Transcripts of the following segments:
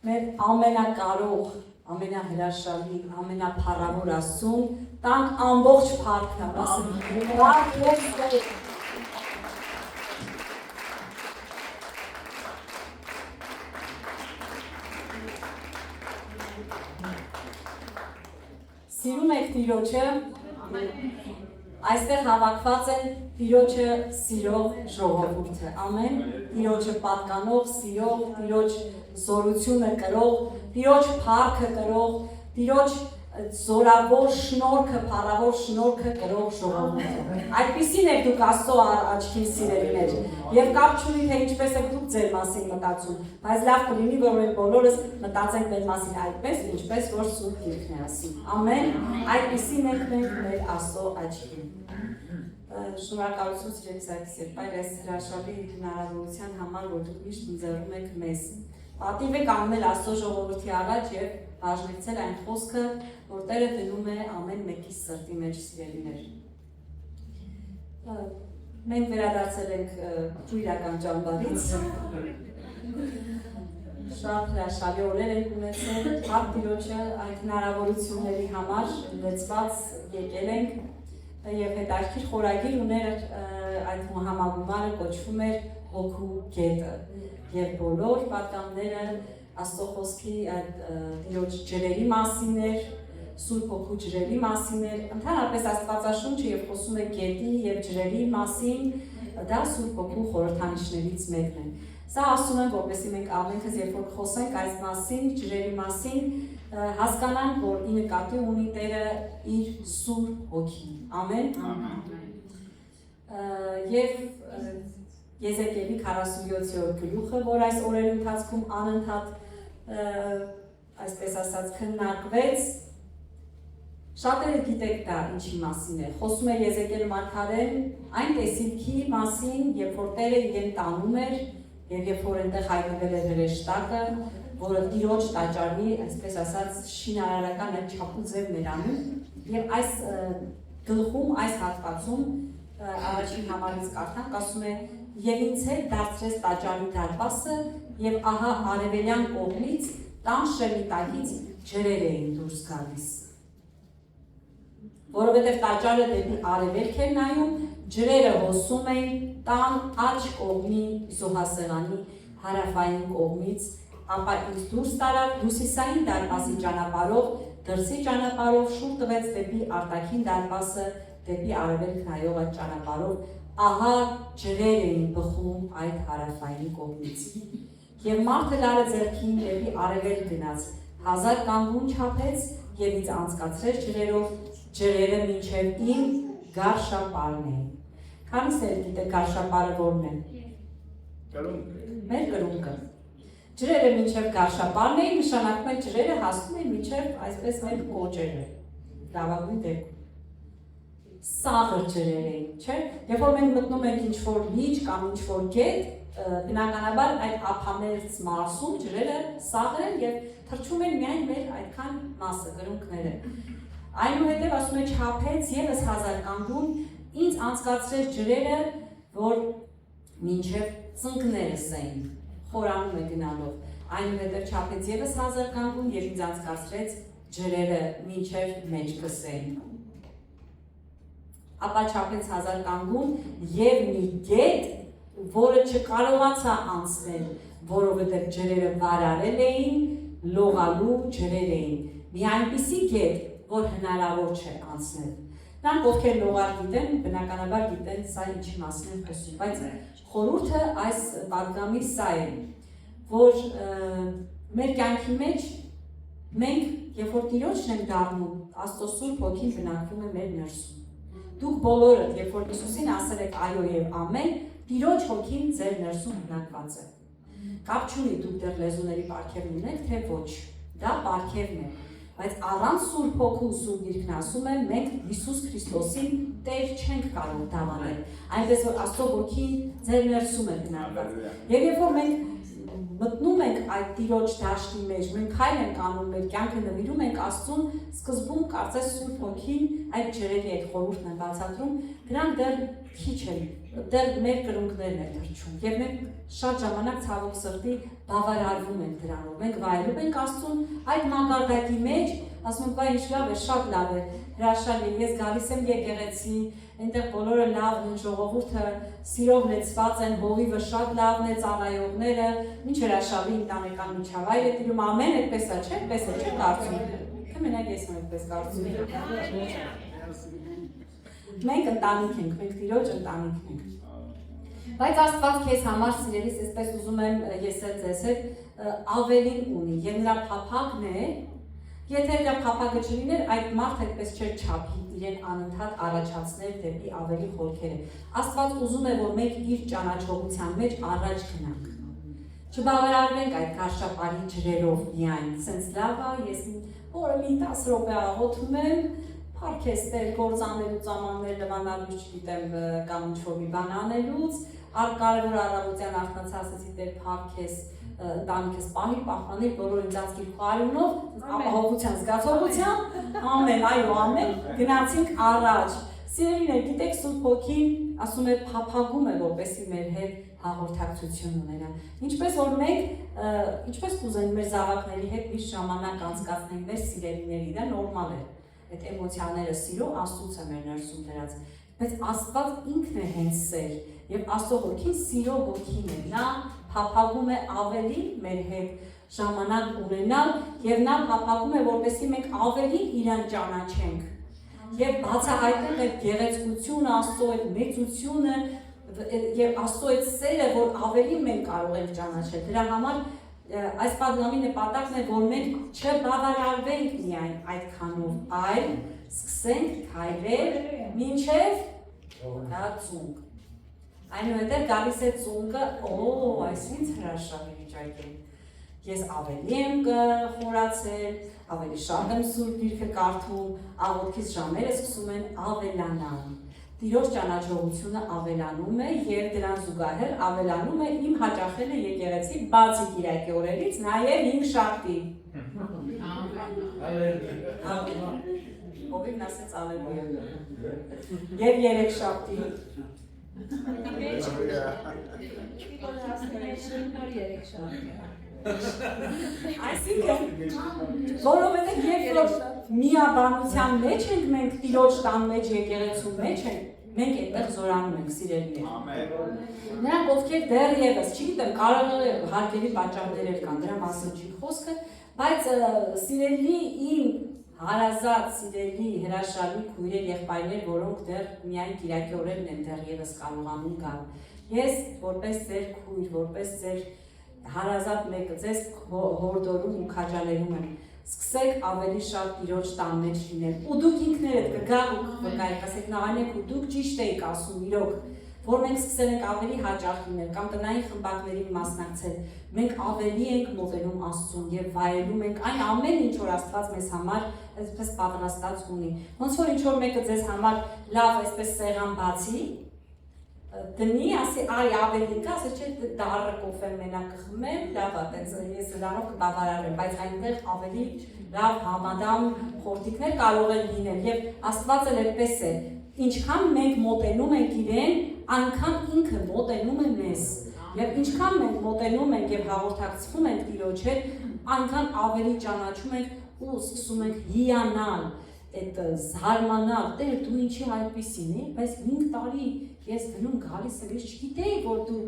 մեր ամենակարող, ամենահրաշալի, ամենափառավոր Աստծուն, տանք ամբողջ փառքը, ասենք, Սիրում եք Տիրոջը, այստեղ հավաքված են Տիրոջը սիրող ժողովուրդը, ամեն, Տիրոջը պատկանող, սիրող, Տիրոջ զորությունը կրող, Տիրոջ փառքը կրող, Տիրոջ զորավոր շնորհքը, փառավոր շնորհքը կրող ժողովուրդը։ Այդպիսին եք դուք Աստծո աչքին սիրելիներ, եւ կապ չունի թե ինչպես եք դուք ձեր մասին մտածում, բայց լավ կլինի, որ մենք բոլորս մտածենք մեր մասին այդպես, ինչպես որ Սուրբ Գիրքն է ասում։ Ամեն, այդպիսին եք մենք մեր Աստծո աչքին։ Շնորհակալություն սիրելի զավակներ, այս հրաշալի հնարավորության համար, որ դուք միշտ ընձեռում եք մեզ։ Պատիվ եք անել Աստծո ժողովրդի առաջ եւ բաժնեկցել այն խոսքը, որ Տերը դնում է ամեն մեկի սրտի մեջ սիրելիներ։ Մենք վերադարձել ենք ճույրական ճամբարից։ Շատ հրաշալի օրեր ենք ունեցել, Փառք Տիրոջը այդ հնարավորությունների համար լեցված եկել ենք եւ հետաքրքիր խորագիր ուներ այդ համագումարը կոչվում էր Հոգու գետը եւ բոլոր պատկանները Աստծո խոսքի Տիրոջ ջրերի մասին էր, Սուրբ Հոգու ջրերի մասին էր, ընդհանրապես Աստվածաշունչը եւ խոսում է գետի եւ ջրերի մասին, դա Սուրբ Հոգու խորհրդանիշներից մեկն է։ Սա ասում եմ, որպեսզի մենք ամենքս երբ որ խոսենք այս մասին, ջրերի մասին, հասկանանք, որ ի նկատի ունի Տերը իր Սուրբ Հոգին։ Ամեն։ Եվ Եզեկիելի 47-րդ գլուխը, որ այս օրերի ընթացքում անընդհատ այսպես ասած քննարկվեց, շատերը գիտեք դա ինչի մասին է, խոսում է Եզեկիել մարգարեն այն տեսիլքի մասին, երբ որ Տերը իրեն տանում էր եւ երբ որ այնտեղ հայտնվել էր հրեշտակը, որը Տիրոջ տաճարի, այսպես ասած, շինարարական այդ չափուձևն էր անում, եւ այս գլխում, այս հատվածում առաջին համարից կարդանք, ասում է Եվ ինձ հետ դարձրեց տաճարի դարպասը, եւ ահա արևելյան կողմից տան շեմիտակից ջրեր էին դուրս գալիս։ Որովհետեւ տաճարը դեպի արևելք էր նայում, ջրերը հոսում էին տան աջ կողմի զոհասեղանի հարավային կողմից, ապա ինձ դուրս տարավ հյուսիսային դարպասի ճանապարհով, դրսի ճանապարհով շուռ տվեց դեպի արտաքին դարպասը, դեպի արևելք նայող այդ ճանապարհով, ահա ջրեր էին բխում այդ հարավային կողմից։ Եվ մարդը լարը ձեռքին դեպի արևելք գնաց, 1000 կանգուն չափեց եւ ինձ անցկացրեց ջրերով, ջրերը մինչեւ իմ գարշապարն էին։ Քանի սեր գիտեք գարշապարը որն է։ Մեր կրունկը։ Ջրերը մինչեւ գարշապարն էին, նշանակում է ջրերը հասնում են մինչեւ այսպես մեր կոճերը։ Լավագույն դեպքում սաղր ջրեր էին, չէ՞։ Երբ որ մենք մտնում ենք ինչ-որ լիճ կամ ինչ-որ գետ, բնականաբար այդ ափամերձ մարսում ջրերը սաղր են եւ թրջում են միայն մեր այդքան մասը, կրունկները։ Այնուհետև ասում է չափեց եւս 1000 կանգուն, ինձ անցկացրեց ջրերը, որ մինչեւ ծնկներս էին, խորանում է գնալով։ Այնուհետև չափեց եւս 1000 կանգուն եւ ինձ անցկացրեց ջրերը մինչեւ մեջքս էին։ Ապա չափեց 1000 կանգուն եւ մի գետ, որը չկարողացա անցնել, որովհետեւ ջրերը վարարել էին, լողալու ջրեր էին։ Մի այնպիսի գետ, որ հնարավոր չէ անցնել։ Նրանք ովքեր լողալ գիտեն, բնականաբար գիտեն սա ինչի մասին են խոսում, բայց խորհուրդը այս պատգամի սա է, որ մեր կյանքի մեջ մենք երբ որ Տիրոջն ենք դառնում, Աստծո Սուրբ Հոգին բնակվում է մեր ներսում։ Դուք բոլորդ, երբ որ Հիսուսին ասել եք այո եւ ամեն, Տիրոջ Հոգին ձեր ներսում բնակված է։ Կապ չունի դուք դեռ լեզուների պարգևն ունեք, թե ոչ, դա պարգևն է, բայց առանց Սուրբ Հոգու Սուրբ Գիրքն ասում է, մենք Հիսուս Քրիստոսին Տեր չենք կարող դավանել, այնպես որ Աստծո Հոգին ձեր ներսում է բնակված։ Եվ երբ որ մենք մտնում ենք այդ Տիրոջ դաշտի մեջ, մենք քայլ ենք անում, մեր կյանքը նվիրում ենք Աստծուն, սկզբում կարծես Սուրբ Հոգին այդ ջրերի այդ խորհուրդն է բացատրում, դրանք դեռ քիչ են դեռ մեր կրունկներն է թրջում եւ մենք շատ ժամանակ ցավոք սրտի բավարարվում ենք դրանով մենք վայելում ենք Աստծուն այդ մակարդակի մեջ ասում ենք վայ ինչ լավ է շատ լավ է հրաշալի ես գալիս եմ եկեղեցի այնտեղ բոլորը լավն են ժողովուրդը սիրով լեցված են հովիվը շատ լավն է ծառայողները ինչ հրաշալի ընտանեկան միջավայր է տիրում ամեն այդպես է չէ այդպես է չէ կարծում թե մենակ ես եմ այդպես կարծում մենք ընտանիք ենք մենք Տիրոջ ընտանիքն ենք բայց Աստված քեզ համար սիրելիս այսպես ուզում եմ ես էլ ձեզ հետ ավելին ունի եւ նրա փափագն է եթե դա փափագը չլիներ այդ մարդը այդպես չէր չափի իրեն անընդհատ առաջացներ դեպի ավելի խորքերը Աստված ուզում է որ մենք իր ճանաչողության մեջ առաջ գնանք չբավարարվենք այդ կարշապարի ջրերով միայն sense լավ է ես օրը մի 10 րոպե աղոթում եմ Փարքեստեր, գործանելուց, ամաններ լվանալուց, չգիտեմ, կամ ինչ-որ մի բան անելուց, կարևոր առավոտյան արթնացածի դեր փարքես, ընտանիքս պահի, պահպանիր, բոլոր ինձանց գիրքու արյունով, ապահովության զգացողությամբ, ամեն, այո, ամեն, գնացինք առաջ։ Սիրելիներ, գիտեք, Սուրբ Հոգին ասում է փափագում է, որպեսզի մեր հետ հաղորդակցություն ունենա։ Ինչպես որ մենք, ինչպես կուզենք մեր զավակների հետ միշտ ժամանակ անցկացնենք մեր սիրելիների, դա նորմալ է։ Այդ էմոցիաները սիրո Աստծուց է մեր ներսում դրած, բայց Աստված ինքն է հենց սեր եւ Աստծո Հոգին սիրո Հոգին է, նա փափագում է ավելի մեր հետ ժամանակ ունենալ եւ նա փափագում է որպեսզի մենք ավելի իրան ճանաչենք եւ բացահայտենք այդ գեղեցկությունը, Աստծո այդ մեծությունը եւ Աստծո այդ սերը, որ ավելի մենք կարող ենք ճանաչել։ Դրա համար այս պատգամի նպատակն է, որ մենք չբավարարվենք միայն այդքանով, այլ սկսենք քայլել մինչև դա ծունկ։ Այնուհետև գալիս է ծունկը, այս ինչ հրաշալի վիճակ է։ Ես ավելի եմ խորացել, ավելի շատ եմ Սուրբ Գիրքը կարդում, աղոթքից ժամերը սկսում են ավելանալ։ Տիրոջ ճանաչողությունը ավելանում է եւ դրան զուգահեռ ավելանում է իմ հաճախելը եկեղեցի բացի Կիրակի օրերից նաեւ իմ շաբթի։ Ովին ասեց ալելույա։ Եվ երեք շաբթի։ Այսինքն, որովհետև երբ որ միաբանության մեջ ենք մենք Տիրոջ տան մեջ եկեղեցու մեջ ենք, մենք այդտեղ զորանում ենք սիրելիներ։ Նրանք ովքեր դեռևս, չգիտեմ, կարող է հարկերի պատճառներ կան, դրա մասին չի խոսքը, բայց սիրելի իմ հարազատ, սիրելի, հրաշալի քույրեր, եղբայրներ, որոնք դեռ միայն Կիրակի օրերն են դեռևս կարողանում գալ։ Ես որպես ձեր քույր, որպես ձեր հարազատ մեկը ձեզ հորդորում ու քաջալերում եմ, սկսեք ավելի շատ Տիրոջ տան մեջ լինել, ու դուք ինքներդ կգաք ու կգայք, ասեք նահանեք ու դուք ճիշտ էիք ասում իրոք, որ մենք սկսել ենք ավելի հաճախ լինել կամ տնային խմբակներին մասնակցել, մենք ավելի ենք մոտենում Աստծուն եւ վայելում ենք այն ամեն ինչ որ Աստված մեզ համար այսպես պատրաստած ունի։ Ոնց որ ինչ որ մեկը ձեզ համար լավ այսպես սեղան բացի, դնի, ասի, այ ավելի կա, ասի չէ դառը կոֆե մենակ կխմեմ, լավ է, տենց ես դրանով կբավարարեմ, բայց այնտեղ ավելի լավ համադամ խորտիկներ կարող են լինել եւ Աստված էլ այդպես է, ինչքան մենք մոտենում ենք իրեն, այնքան ինքը մոտենում է մեզ եւ ինչքան մենք մոտենում ենք եւ հաղորդակցվում ենք Տիրոջ հետ, այնքան ավելի ճանաչում ենք ու սկսում ենք հիանալ այդ զարմանալ, Տեր դու ինչի այդպիսին է, բայց 5 տարի ես գնում գալիս եմ, ես չգիտեի, որ դու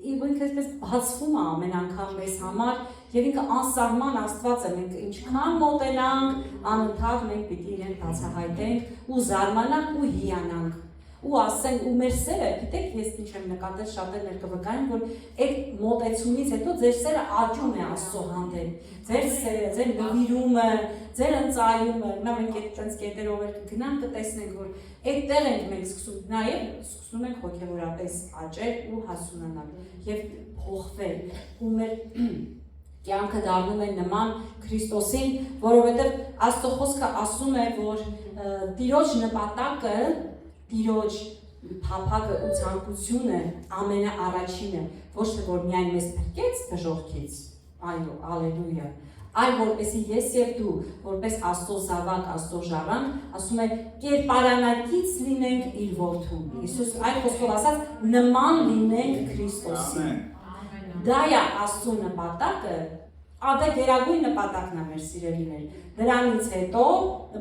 ինքը այսպես բացվում է ամեն անգամ մեզ համար եւ ինքը անսահման Աստված է, մենք ինչքան մոտենանք, անընդհատ մենք պիտի իրեն բացահայտենք ու զարմանանք ու հիանանք ու ասենք ու մեր սերը, գիտեք, ես ինչ եմ նկատել շատերն էլ կվկայեն, որ այդ մոտեցումից հետո ձեր սերը աճում է Աստծո հանդեպ, ձեր սերը, ձեր նվիրումը, ձեր ընծայումը, հիմա մենք այդտենց կետերով էլ կգնանք կտեսնենք, որ այդտեղ ենք մենք սկսում, նաև սկսում ենք հոգևորապես աճել ու հասունանալ եւ փոխվել, ու մեր կյանքը դառնում է նման Քրիստոսին, որովհետեւ Աստծո խոսքը ասում է, որ Տիրոջ նպատակը Տիրոջ փափագը ու ցանկությունը ամենաառաջինը ոչ թե որ միայն մեզ փրկեց դժոխքից, այո, ալելույա, այլ որպեսի ես եւ դու, որպես Աստծո զավակ, Աստծո ժառանգ, ասում է կերպարանակից լինենք իր որդուն։ Հիսուս այլ խոսքով ասած նման լինենք Քրիստոսին։ Դա է Աստծո նպատակը, ադե գերագույն նպատակն է մեր սիրելիներ։ Դրանից հետո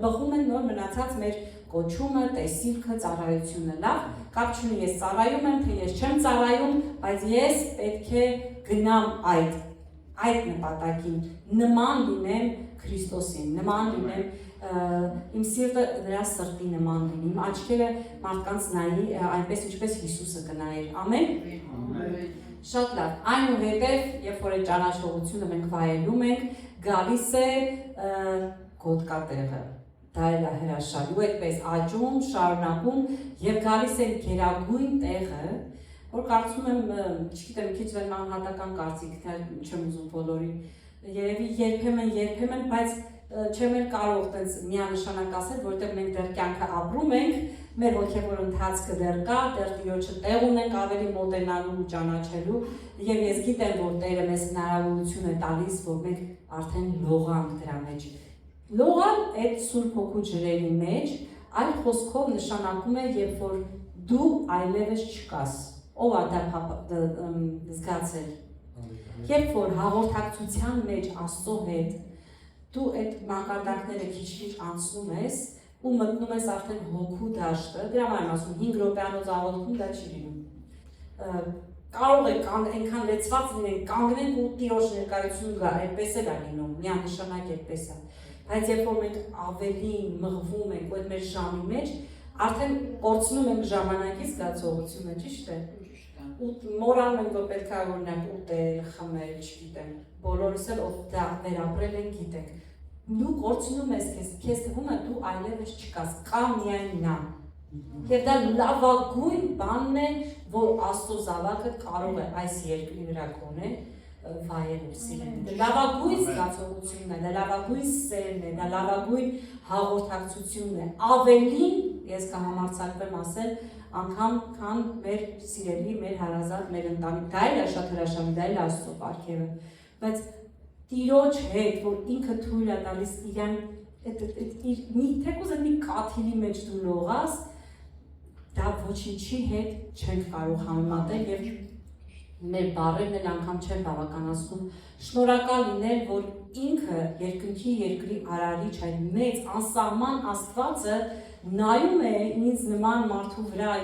բխում են նոր մնացած մեր կոչումը, տեսիլքը, ծառայությունը, լավ, կապ չունի ես ծառայում եմ, թե ես չեմ ծառայում, բայց ես պետք է գնամ այդ նպատակին, նման լինեմ Քրիստոսին, նման լինեմ, իմ սիրտը նրա սրտի նման լինի, իմ աչքերը մարդկանց նայի այնպես ինչպես Հիսուսը կնայեր, ամեն։ Շատ լավ, այնուհետև, երբ որ այդ ճանաչողությունը մենք վայելում ենք, գալիս է գոտկատեղը, դա էլ է հրաշալի, ու այդպես աճում, շարունակում եւ գալիս է գերագույն տեղը, որ կարծում եմ, չգիտեմ, քիչ անհատական կարծիք, թե չեմ ուզում բոլորին, երևի երբեմն, բայց չեմ էլ կարող տենց միանշանակ ասել, որովհետև մենք դեռ կյանքը ապրում ենք, մեր հոգևոր ընթացքը դեռ կա, դեռ Տիրոջը տեղ ունենք ավելի մոտենալու ու ճանաչելու, եւ ես գիտեմ, որ Տերը մեզ հնարավորություն է տալիս, որ մենք արդեն լողանք դրա մեջ։ Լողալ այդ Սուրբ Հոգու ջրերի մեջ, այլ խոսքով նշանակում է, երբ որ դու այլևս չկաս, ով է դա զգացել։ Երբ որ հաղորդակցության մեջ Աստծո հետ դու այդ մակարդակները քիչ-քիչ անցնում ես ու մտնում ես արդեն հոգու դաշտը, դրա համար եմ ասում 5 րոպեանոց աղոթքում դա չի լինում։ Կարող է այնքան լեցված լինենք, կանգնենք ու Տիրոջ ներկայություն գա, այդպես էլ է լինում, միանշանակ այդպես է։ Բայց երբ որ մենք ավելի մղվում ենք այդ մեր ժամի մեջ, արդեն կորցնում ենք ժամանակի զգացողությունը, ճիշտ է։ Ու մորալն ենք, որ պետք է օրինակ ուտել, խմել, չգիտեմ, բոլորս էլ ով դա վերապրել են գիտենք։ Դու կորցնում ես քեզ թվում է դու այլևս չկաս, կա միայն նա։ Եվ դա լավագույն բանն է, որ Աստծո զավակը կարող է այս երկրի վրա կոնել վայելել սիրել։ Դա լավագույն զգացողությունն է, դա լավագույն սերն է, դա լավագույն հաղորդակցությունն է։ Ավելին, ես կհամարձակվեմ ասել, անգամ քան մեր սիրելի, մեր հարազատ, մեր ընտանիք, դա էլ է շատ հրաշալի, դա էլ է Աստծո պարգևը, բայց Տիրոջ հետ, որ ինքը թույլ է տալիս իրան, թեկուզ այդ մի կաթիլի մեջ դու լողաս, դա ոչինչի հետ չենք կարող համեմատել եւ մեր բառերն էլ անգամ չեն բավականացնում, շնորհակալ լինել, որ ինքը երկնքի երկրի արարիչ այդ մեծ անսահման Աստվածը նայում է ինձ նման մարդու վրա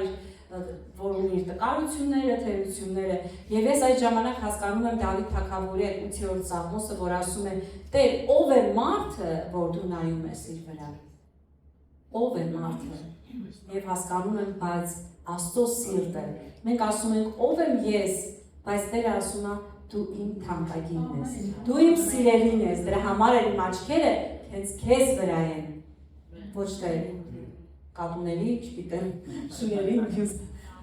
որ ունի իր տկարությունները, թերությունները, եւ ես այդ ժամանակ հասկանում եմ Դավիթ թագավորի այդ 8-րդ Սաղմոսը, որ ասում է. Տեր, ով է մարդը, որ դու նայում ես իր վրա։ Ով է մարդը։ Եվ հասկանում եմ, բայց Աստծո սիրտը։ Մենք ասում ենք, ով եմ ես, բայց Տերը ասում է, դու իմ թանկագինն ես։ Դու իմ սիրելին ես, դրա համար էլ իմ աչքերը հենց քեզ վրա են։ Ոչ թե կատուների, չգիտեմ, շուների մյուս։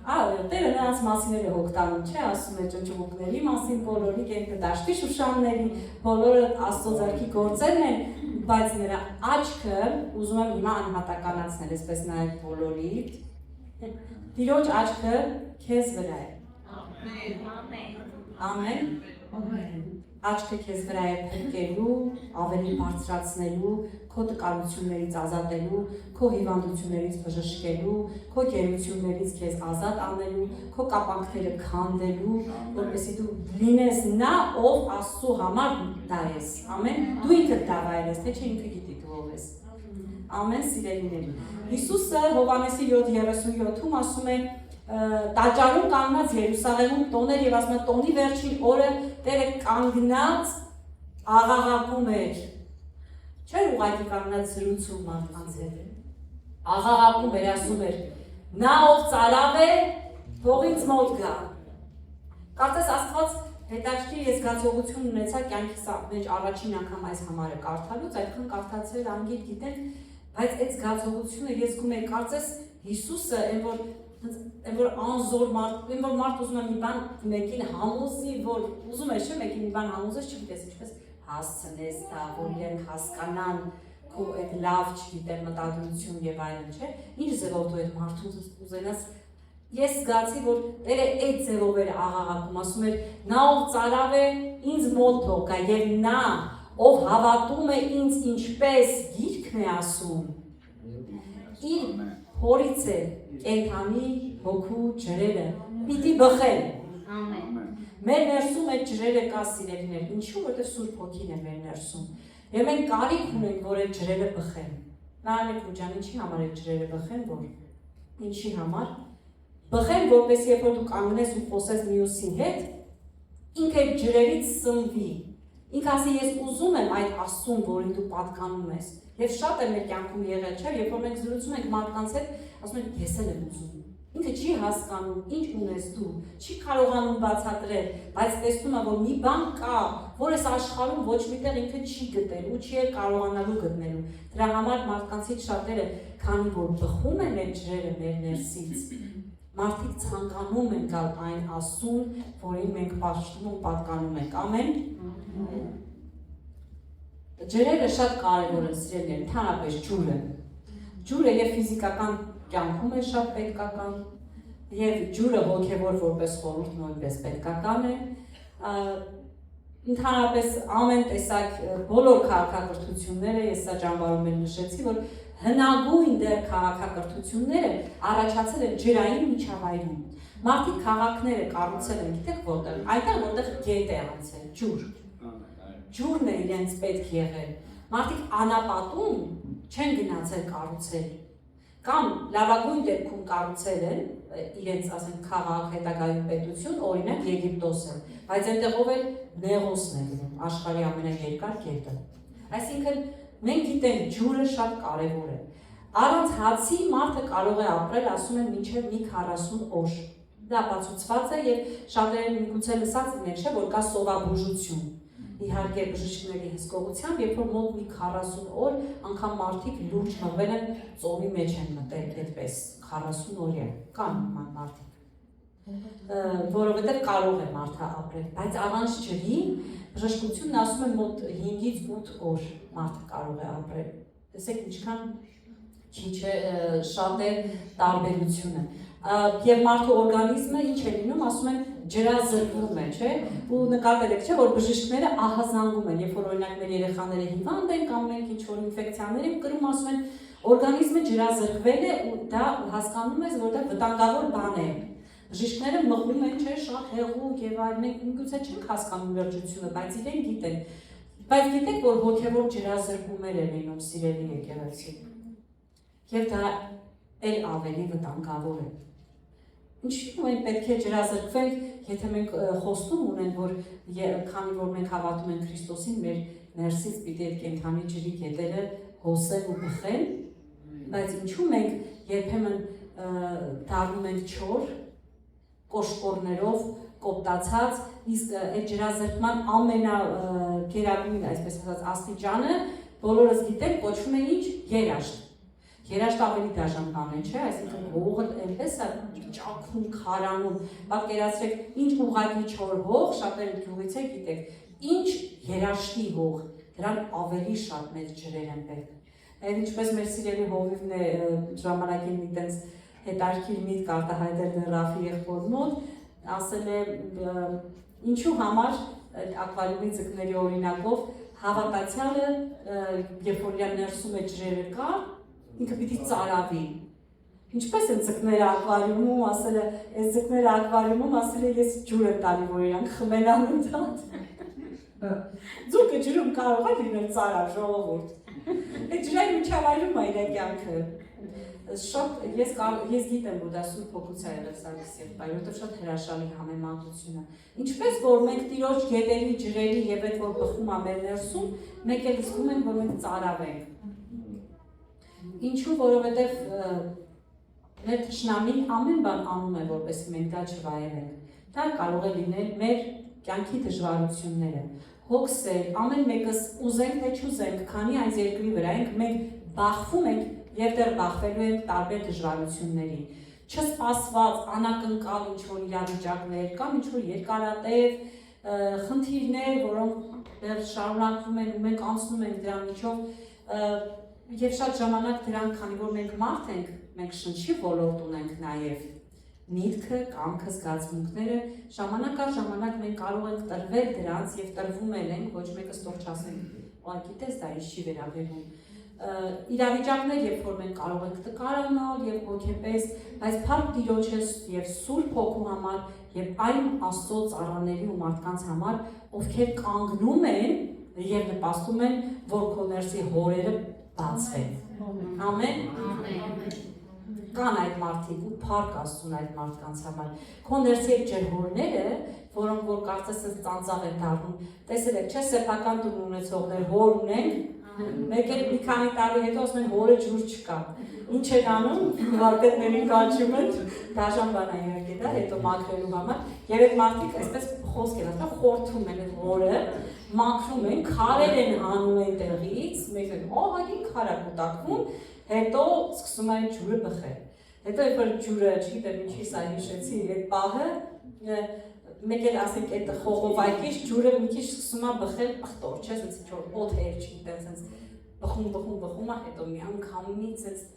Տերը նրանց մասին է հոգտանում, չէ, ասում է ճնճմուկների մասին, բոլորի կենքը դաշտի շուշանների, բոլորը Աստծո ձեռքի գործերն են, բայց նրա աչքը, ուզում եմ հիմա անհատականացնել, այսպես նաև բոլորի, Տիրոջ աչքը քեզ վրա է։ Ամեն։ Աչքը քեզ վրա է փրկելու, ավելի բարձրացնելու, քո տկարություններից ազատելու, քո հիվանդություններից բժշկելու, քո գերություններից քեզ ազատ անելու, քո կապանքները քանդելու, որպեսզի դու լինես նա, ով Աստծո համար դա ես։ Ամեն։ Դու ինքդ դա վայելես, թե չէ ինքը գիտի դու ով ես։ Ամեն սիրելիների։ Հիսուսը Հովհաննեսի 7:37-ում ասում է տաճարում կանգնած Երուսաղեմում տոներ եւ ասում է տոնի վերջին օրը Տերը կանգնած աղաղակում էր։ Չէ՞ ուղղակի կանգնած զրուցում մարդկանց հետ։ Աղաղակում էր, ասում էր. նա ով ծարավ է, թող ինձ մոտ գա։ Կարծես Աստված հետաքրքիր զգացողություն ունեցա կյանքիս մեջ առաջին անգամ այս համարը կարդալուց, այդքան կարդացել անգիր գիտեն, բայց այդ զգացողությունը ես գում եմ կարծես Հիսուսը այն որ անզոր մարդ, այն որ մարդ ուզում է մի բան մեկին համոզի, որ ուզում է չէ մեկին մի բան համոզես, չգիտես ինչպես հասցնես դա, որ իրենք հասկանան քո այդ լավ, չգիտեմ, մտադրություն եւ այլն, չէ։ Ինչ ձևով դու այդ մարդուն ուզենաս։ Ես զգացի, որ Տերը այդ ձևով էր աղաղակում, ասում էր. նա ով ծարավ է, ինձ մոտ թող գա, եւ նա ով հավատում է ինձ ինչպես գիրքն է ասում, իր հորից է կենդանի հոգու ջրերը պիտի բխեն։ Մեր ներսում այդ ջրերը կա սիրելիներ, ինչու որտեղ Սուրբ Հոգին է մեր ներսում։ Եվ մենք կարիք ունենք, որ այդ ջրերը բխեն։ Նարեկ Ռուջան, ինչի համար այդ ջրերը բխեն, որ ինչի համար։ Բխեն, որպես երբ որ դու կանգնես ու խոսես մյուսի հետ, ինքը այդ ջրերից սնվի։ Ինքը ասի, ես ուզում եմ այդ Աստծուն, որին դու պատկանում ես։ Եվ շատ է մեր կյանքում եղել, չէ՞, երբ որ մենք զրուցում ենք մարդկանց հետ, ասում ենք, ես էլ եմ ուզում։ Ինքը չի հասկանում, ինչ ունես դու, չի կարողանում բացատրել, բայց տեսնում է, որ մի բան կա, որ այս աշխարհում ոչ միտեղ ինքը չի գտել ու չի կարողանալու գտնելու։ Դրա համար մարդկանցից շատերը, քանի որ բխում են այդ ջրերը մեր ներսից, մարդիկ ցանկանում են գալ այն Աստծուն, որին մենք պաշտում ու պատկանում ենք։ Ամեն։ Ջրերը շատ կարևոր են սիրելիներ, ընդհանրապես ջուրը։ Ջուրը եւ ֆիզիկական կյանքում է շատ պետքական, եւ ջուրը հոգեվոր որպես խորհուրդ նույնպես պետքական է։ Ընդհանրապես ամեն տեսակ բոլոր քաղաքակրթությունները, ես սա ճամբարում եմ նշեցի, որ հնագույն դեռ քաղաքակրթությունները առաջացել են ջրային միջավայրում։ Մարդիկ քաղաքները կառուցել են, գիտեք որտեղ, այնտեղ որտեղ գետ է անցել, ջուր։ Ջուրն է իրենց պետք եղել։ Մարդիկ անապատում չեն գնացել կառուցել, կամ լավագույն դեպքում կառուցել են իրենց, ասենք, քաղաք, հետագայում պետություն, օրինակ Եգիպտոսը, բայց այնտեղով էլ Նեղոսն է գնում, աշխարհի ամենաերկար գետը։ Այսինքն մենք գիտենք ջուրը շատ կարևոր է։ Առանց հացի մարդը կարող է ապրել, ասում են, մինչև մի 40 օր։ Դա ապացուցված է եւ շատերը միգուցե լսած լինեն, չէ՞, որ կա սովաբուժություն։ Իհարկե բժիշկների հսկողությամբ, երբ որ մոտ մի 40 օր անգամ մարդիկ լուրջ մղվել են ծովի մեջ են մտել այդպես 40 օրյա, կան մարդիկ, որովհետև կարող է մարդը ապրել, բայց առանց ջրի բժշկությունն ասում է մոտ 5-ից 8 օր մարդը կարող է ապրել, տեսեք ինչքան քիչ է, շատ է տարբերությունը, եւ մարդու օրգանիզմը ինչ է լինում, ասում են ջրազրկվում է, չէ՞, ու նկատել եք, չէ՞, որ բժիշկները ահազանգում են, երբ որ օրինակ մեր երեխաները հիվանդ են կամ մենք ինչ-որ ինֆեկցիաներ են կրում, ասում են օրգանիզմը ջրազրկվել է ու դա հասկանում ես, որ դա վտանգավոր բան է։ Բժիշկները մղում են, չէ՞, շատ հեղուկ եւ այլ, մենք միգուցե չենք հասկանում լրջությունը, բայց իրենք գիտեն։ Բայց գիտեք, որ հոգեվոր ջրազրկումներ են լինում սիրելի եկեղեցի։ Եվ դա էլ ավելի վտանգավոր է։ Ինչու մենք պետք է ջրազրկվենք, եթե մենք խոստում ունենք, որ քանի որ մենք հավատում ենք Քրիստոսին, մեր ներսից պիտի այդ կենդանի ջրի գետերը հոսեն ու բխեն, բայց ինչու մենք երբեմն դառնում ենք չոր, կոշկորներով, կոպտացած, իսկ այդ ջրազրկման ամենագերագույն, այսպես ասած, աստիճանը բոլորս գիտենք, կոչվում է ինչ երաշտ։ Երաշտը ավելի դաժան բան է, չէ՞, այսինքն հողը այնպես է ճաքում, քարանում, պատկերացրեք, ինչ ուղղակի չոր հող, շատերը գյուղից եք գիտեք, ինչ երաշտի հող, դրան ավելի շատ մեծ ջրեր են պետք։ Եվ ինչպես մեր սիրելի հովիվն է ժամանակին մի տենց հետարքիր միտք արտահայտել Ռաֆի եղբոր մոտ, ասել է ինչու համար ակվարիումի ձկների օրինակով հավատացյալը, երբ որ իր ներսում է ջրերը կա, ինքը պիտի ծարավի։ Ինչպես են ձկները ակվարիումում, ասել է, այս ձկները ակվարիումում, ասել է, ես ջուր եմ տալի, որ իրանք խմեն անընդհատ։ Ձուկը ջրում կարող է լինել ծարավ, ժողովուրդ։ Այդ ջրային միջավայրում է իր կյանքը։ Շատ ես գիտեմ, որ դա Սուրբ Հոգուց է եղել սարքիս եղբայր, որովհետև շատ հրաշալի համեմատություն է։ Ինչպես որ մենք Տիրոջ գետերի ջրերի եւ այդ որ բխում է մեր ներսում, մենք էլ զգում ենք, որ մենք ծարավ ենք։ Ինչու, որովհետև մեր թշնամին ամեն բան անում է, որպեսզի մենք դա չվայելենք։ Դա կարող է լինել մեր կյանքի դժվարությունները, հոգսեր, ամեն մեկս ուզենք թե չուզենք, քանի այս երկրի վրա ենք, մենք բախվում ենք եւ դեռ բախվելու ենք տարբեր դժվարությունների։ Չսպասված, անակնկալ ինչ-որ իրավիճակներ կամ ինչ-որ երկարատև խնդիրներ, որոնք դեռ շարունակվում են ու մենք անցնում ենք դրա միջով Եվ շատ ժամանակ դրանք, քանի որ մենք մարդ ենք, մենք շնչի ոլորտ ունենք նաև միտքը, կամքը, զգացմունքները, ժամանակ առ ժամանակ մենք կարող ենք տրվել դրանց եւ տրվում ենք, ոչ մեկը ստող չասենք, գիտես դա ինչի վերաբերում իրավիճակներ, երբ որ մենք կարող ենք տկարանալ եւ հոգեպես, բայց փառք Տիրոջս եւ Սուրբ Հոգու համար եւ այն Աստծո ծառաների ու մարդկանց համար, ովքեր կանգնում են եւ նպաստում են, որ քո ներսի հորերը բացվեն։ Ամեն։ Կան այդ մարդիկ ու փառք Աստծուն այդ մարդկանց համար։ Քո ներսի այդ ջրհորները, որոնք որ կարծես ես ծանծաղ են դառնում, տեսել եք, չէ՞ սեփական տուն ունեցողներ հոր ունեն, մեկ էլ մի քանի տարի հետո ասում են հորը ջուր չկա։ Ինչ են անում, վարպետներին կանչում են, դաժան բան է իհարկե դա, հետո մաքրելու համար, եւ այդ մարդիկ այսպես խոսք են ասում, խորթում են այդ հորը, մաքրում են, քարեր են հանում այն տեղից, մեկ էլ ահագին քար է կուտակվում, հետո սկսում են ջուրը բխել։ Հետո երբ որ ջուրը, չգիտեմ ինչի սա հիշեցի, այդ պահը մեկ էլ ասենք այդ խողովակից ջուրը մի քիչ սկսում է բխել ախտոր, չէ՞, ասես ինչ որ օթեր, չգիտեմ, ասես բխում, հետո մի անգամից ասես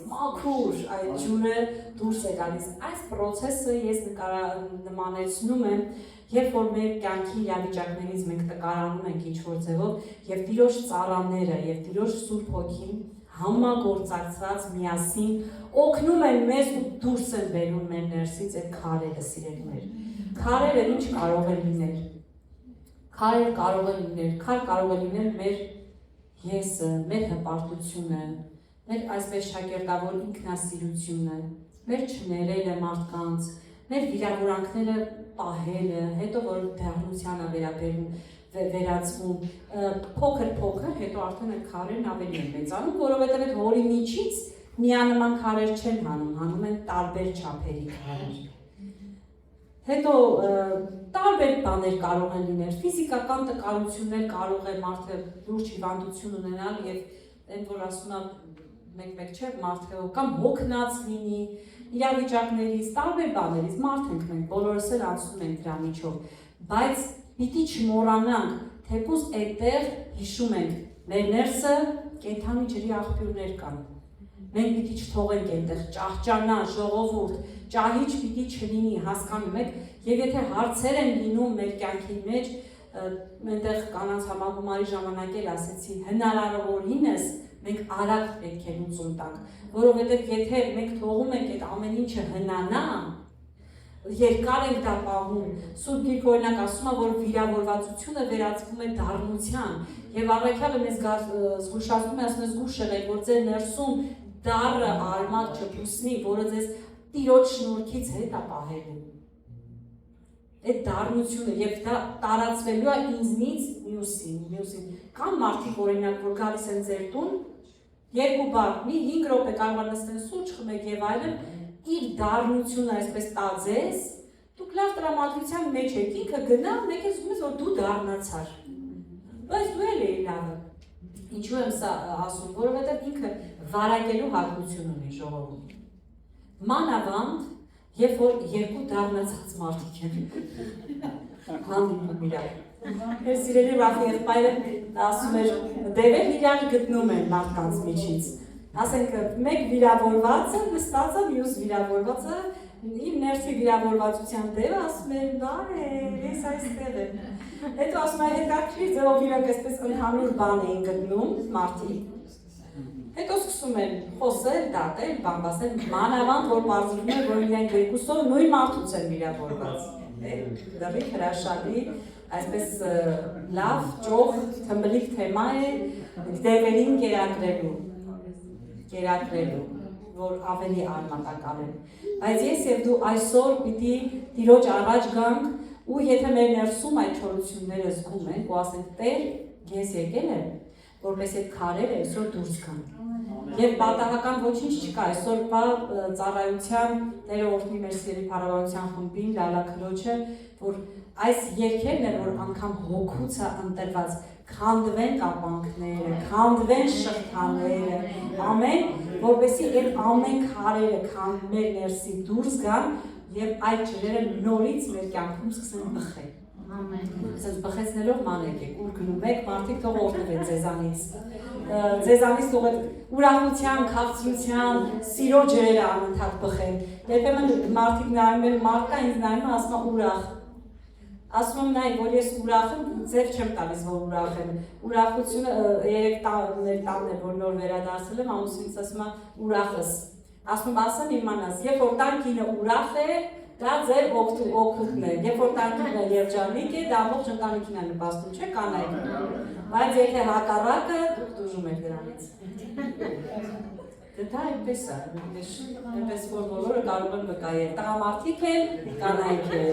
մաքուր այդ ջուրը դուրս է գալիս։ Այս process-ը ես նմանեցնում եմ, երբ որ մեր կյանքի իրավիճակներից մենք տկարանում ենք ինչ-որ ձևով, եւ Տիրոջ ծառաները եւ Տիրոջ Սուրբ Հոգին համագործակցված միասին օգնում են մեզ ու դուրս են բերում մեր ներսից այդ քարերը, սիրելիներ։ Քարերը ինչ կարող է լինել։ Քարեր կարող է լինել, քար կարող է լինել մեր եսը, մեր հպարտությունը, մեր այսպես շակերտավոր ինքնասիրությունը, մեր չներելը մարդկանց, մեր վիրավորանքները պահելը, հետո որ դառնության է վերածվում, փոքր, հետո արդեն այդ քարերն ավելի են մեծանում, որովհետև այդ հորի միջից միանման քարեր չեն հանում են տարբեր չափերի քարեր։ Հետո տարբեր բաներ կարող են լինել, ֆիզիկական տկարություններ կարող է մարդը լուրջ հիվանդություն ունենալ եւ այն որ ասում եմ մեկ չէ մարդը կամ հոգնած լինի իրավիճակներից, տարբեր բաներից մարդ ենք մենք բոլորս էլ անցնում ենք դրա միջով, բայց պիտի չմոռանանք, թեկուզ այդտեղ հիշում ենք, մեր ներսը կենդանի ջրի աղբյուրներ կան։ Մենք պիտի չթողենք այնտեղ ճահճանա, ժողովուրդ, ճահիճ պիտի չլինի, հասկանում եք, եւ եթե հարցեր են լինում մեր կյանքի մեջ, այնտեղ կանանց համագումարի ժամանակ էլ ասեցի, հնարավորինս մենք արագ պետք է լուծում տանք, որովհետեւ եթե մենք թողում ենք այդ ամեն ինչը հնանա, երկար ենք դա պահում, Սուրբ Գիրքը օրինակ ասում է, որ վիրավորվածությունը վերածվում է դառնության, եւ առաքյալը մեզ զգուշացնում է, ասում է զգուշ եղեք, որ ձեր ներսում դառը արմատ չփուսնի, որը ձեզ Տիրոջ շնորհքից հետ է պահելու։ Այդ դառնությունը եւ դա տարածվելու է ինձնից մյուսին։ Կան մարդիկ օրինակ, որ գալիս են ձեր տուն, երկու բառ, մի 5 րոպե կարող են նստեն սուրճ խմեք եւ այլն, իր դառնությունը այսպես տաձես, դուք լավ տրամադրության մեջ եք, ինքը գնա, մեկ էլ զգում ես, որ դու դառնացար։ Բայց դու էլ էի լավը։ Ինչու եմ սա ասում, որովհետև ինքը վարակելու հատկություն ունի ժողովուրդ։ Մանավանդ, երբ որ երկու դառնացած մարդիկ են հանդիպում իրար։ Մեր սիրելի Ռաֆի եղբայրը ասում էր, դևեր իրար գտնում են մարդկանց միջից։ Ասենք մեկ վիրավորվածը նստած է, մյուս վիրավորվածը իմ ներսի վիրավորվածության դեպը ասում է, բարե, ես այստեղ եմ։ Հետո ասում է, հետաքրքիր ձևով իրենք այսպես ընդհանուր բան էին գտնում մարդիկ։ Հետո սկսում են խոսել, դատել, բամբասել, մանավանդ որ պարզվում է, որ իրենք երկուսով նույն մարդուց են վիրավորված։ Դեռ հրաշալի, այսպես լավ, ճոխ, թմբլիկ թեմա է դևերին կերակրելու, որ ավելի արմատակալ են։ Բայց ես եւ դու այսօր պիտի Տիրոջ առաջ գանք ու եթե մեր ներսում այդ չորությունները զգում ենք ու ասենք Տեր, ես եկել եմ, որպես այդ քարերը այսօր դուրս գան։ Եվ պատահական ոչինչ չկա, այսօրվա ծառայության Տերը օրհնի մեր սիրելի փառավորության խմբին, Լալա քրոջը, որ այս երգերն են, որ անգամ հոգուց է ընտրված, քանդվեն կապանքները, քանդվեն շղթաները, ամեն, որպեսզի այդ ամեն քարերը մեր ներսի դուրս գան եւ այդ ջրերը նորից մեր կյանքում սկսեն բխել։ Ամեն։ Այսպես բխեցնելով մանեք եք, ուր գնում եք, մարդիկ թող օրհնվեն ձեզանից։ Ձեզանից թող այդ ուրախության, քաղցրության, սիրո ջրերը անընդհատ բխեն։ Երբեմն մարդիկ նայում են, մարդկա ինձ նայում է, ասում է ուրախ։ ասում եմ նայ, որ ես ուրախ եմ, ձև չեմ տալիս, որ ուրախ եմ։ Ուրախությունը 3 տարիներ է, որ նոր վերադարձել եմ, ամուսինս ասում է ուրախ ես։ Ասում ասեմ իմանաս, երբ որ տան կինը ուրախ է, դա ձեր օգուտն է։ Երբ որ տան կինը երջանիկ է, դա ամբողջ ընտանիքին է նպաստում, չէ՞ կանայք։ Բայց եթե հակառակը, դուք դժում եք դրանից։ Դա այդպես է, այնպես որ բոլորը կարող են վկայել, տղամարդիկ են, կանայք են,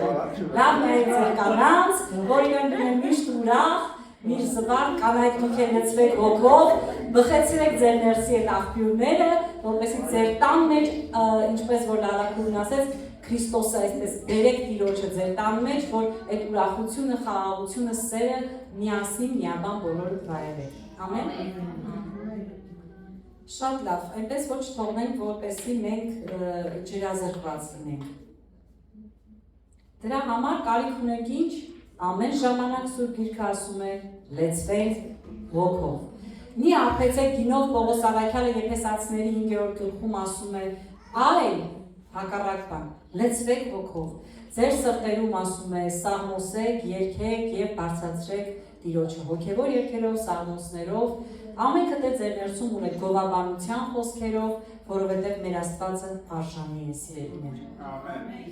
լավ նայեք ձեր կանանց, որ իրենք են միշտ ուրախ, միշտ զվարթ, կանայք դուք են լցվեք հոգով, բխեցրեք ձեր ներսի այդ աղբյուրները, որպեսզի ձեր տան մեջ, ինչպես որ Լալաքուրն ասեց, Քրիստոսը այսպես բերեք Տիրոջը ձեր տան մեջ, որ այդ ուրախությունը, խաղաղությունը, սերը միասին միաբան բոլորը վայելեք։ Ամեն։ Շատ լավ, այնպես որ չթողնենք, որպեսզի մենք ջրազրկված լինենք։ Դրա համար կարիք ունենք ինչ, ամեն ժամանակ Սուրբ Գիրքը ասում է, լեցվենք ոգով։ Մի արփեցեք գինով Պողոս Ավակյալը Եփեսացիների 5-րդ գլխում ասում է, այլ հակառակ բան, լեցվեք ոգով։ Ձեր սրտերում ասում է, սաղմոսեք, երգեք եւ բարձրացրեք Տիրոջը հոգեվոր երգերով, սաղմոսներով, ամենքը դե ձեր ներսում ունեք գովաբանության խոսքերով, որովհետև մեր Աստվածը արժանի է, սիրելիներ։ Ամեն։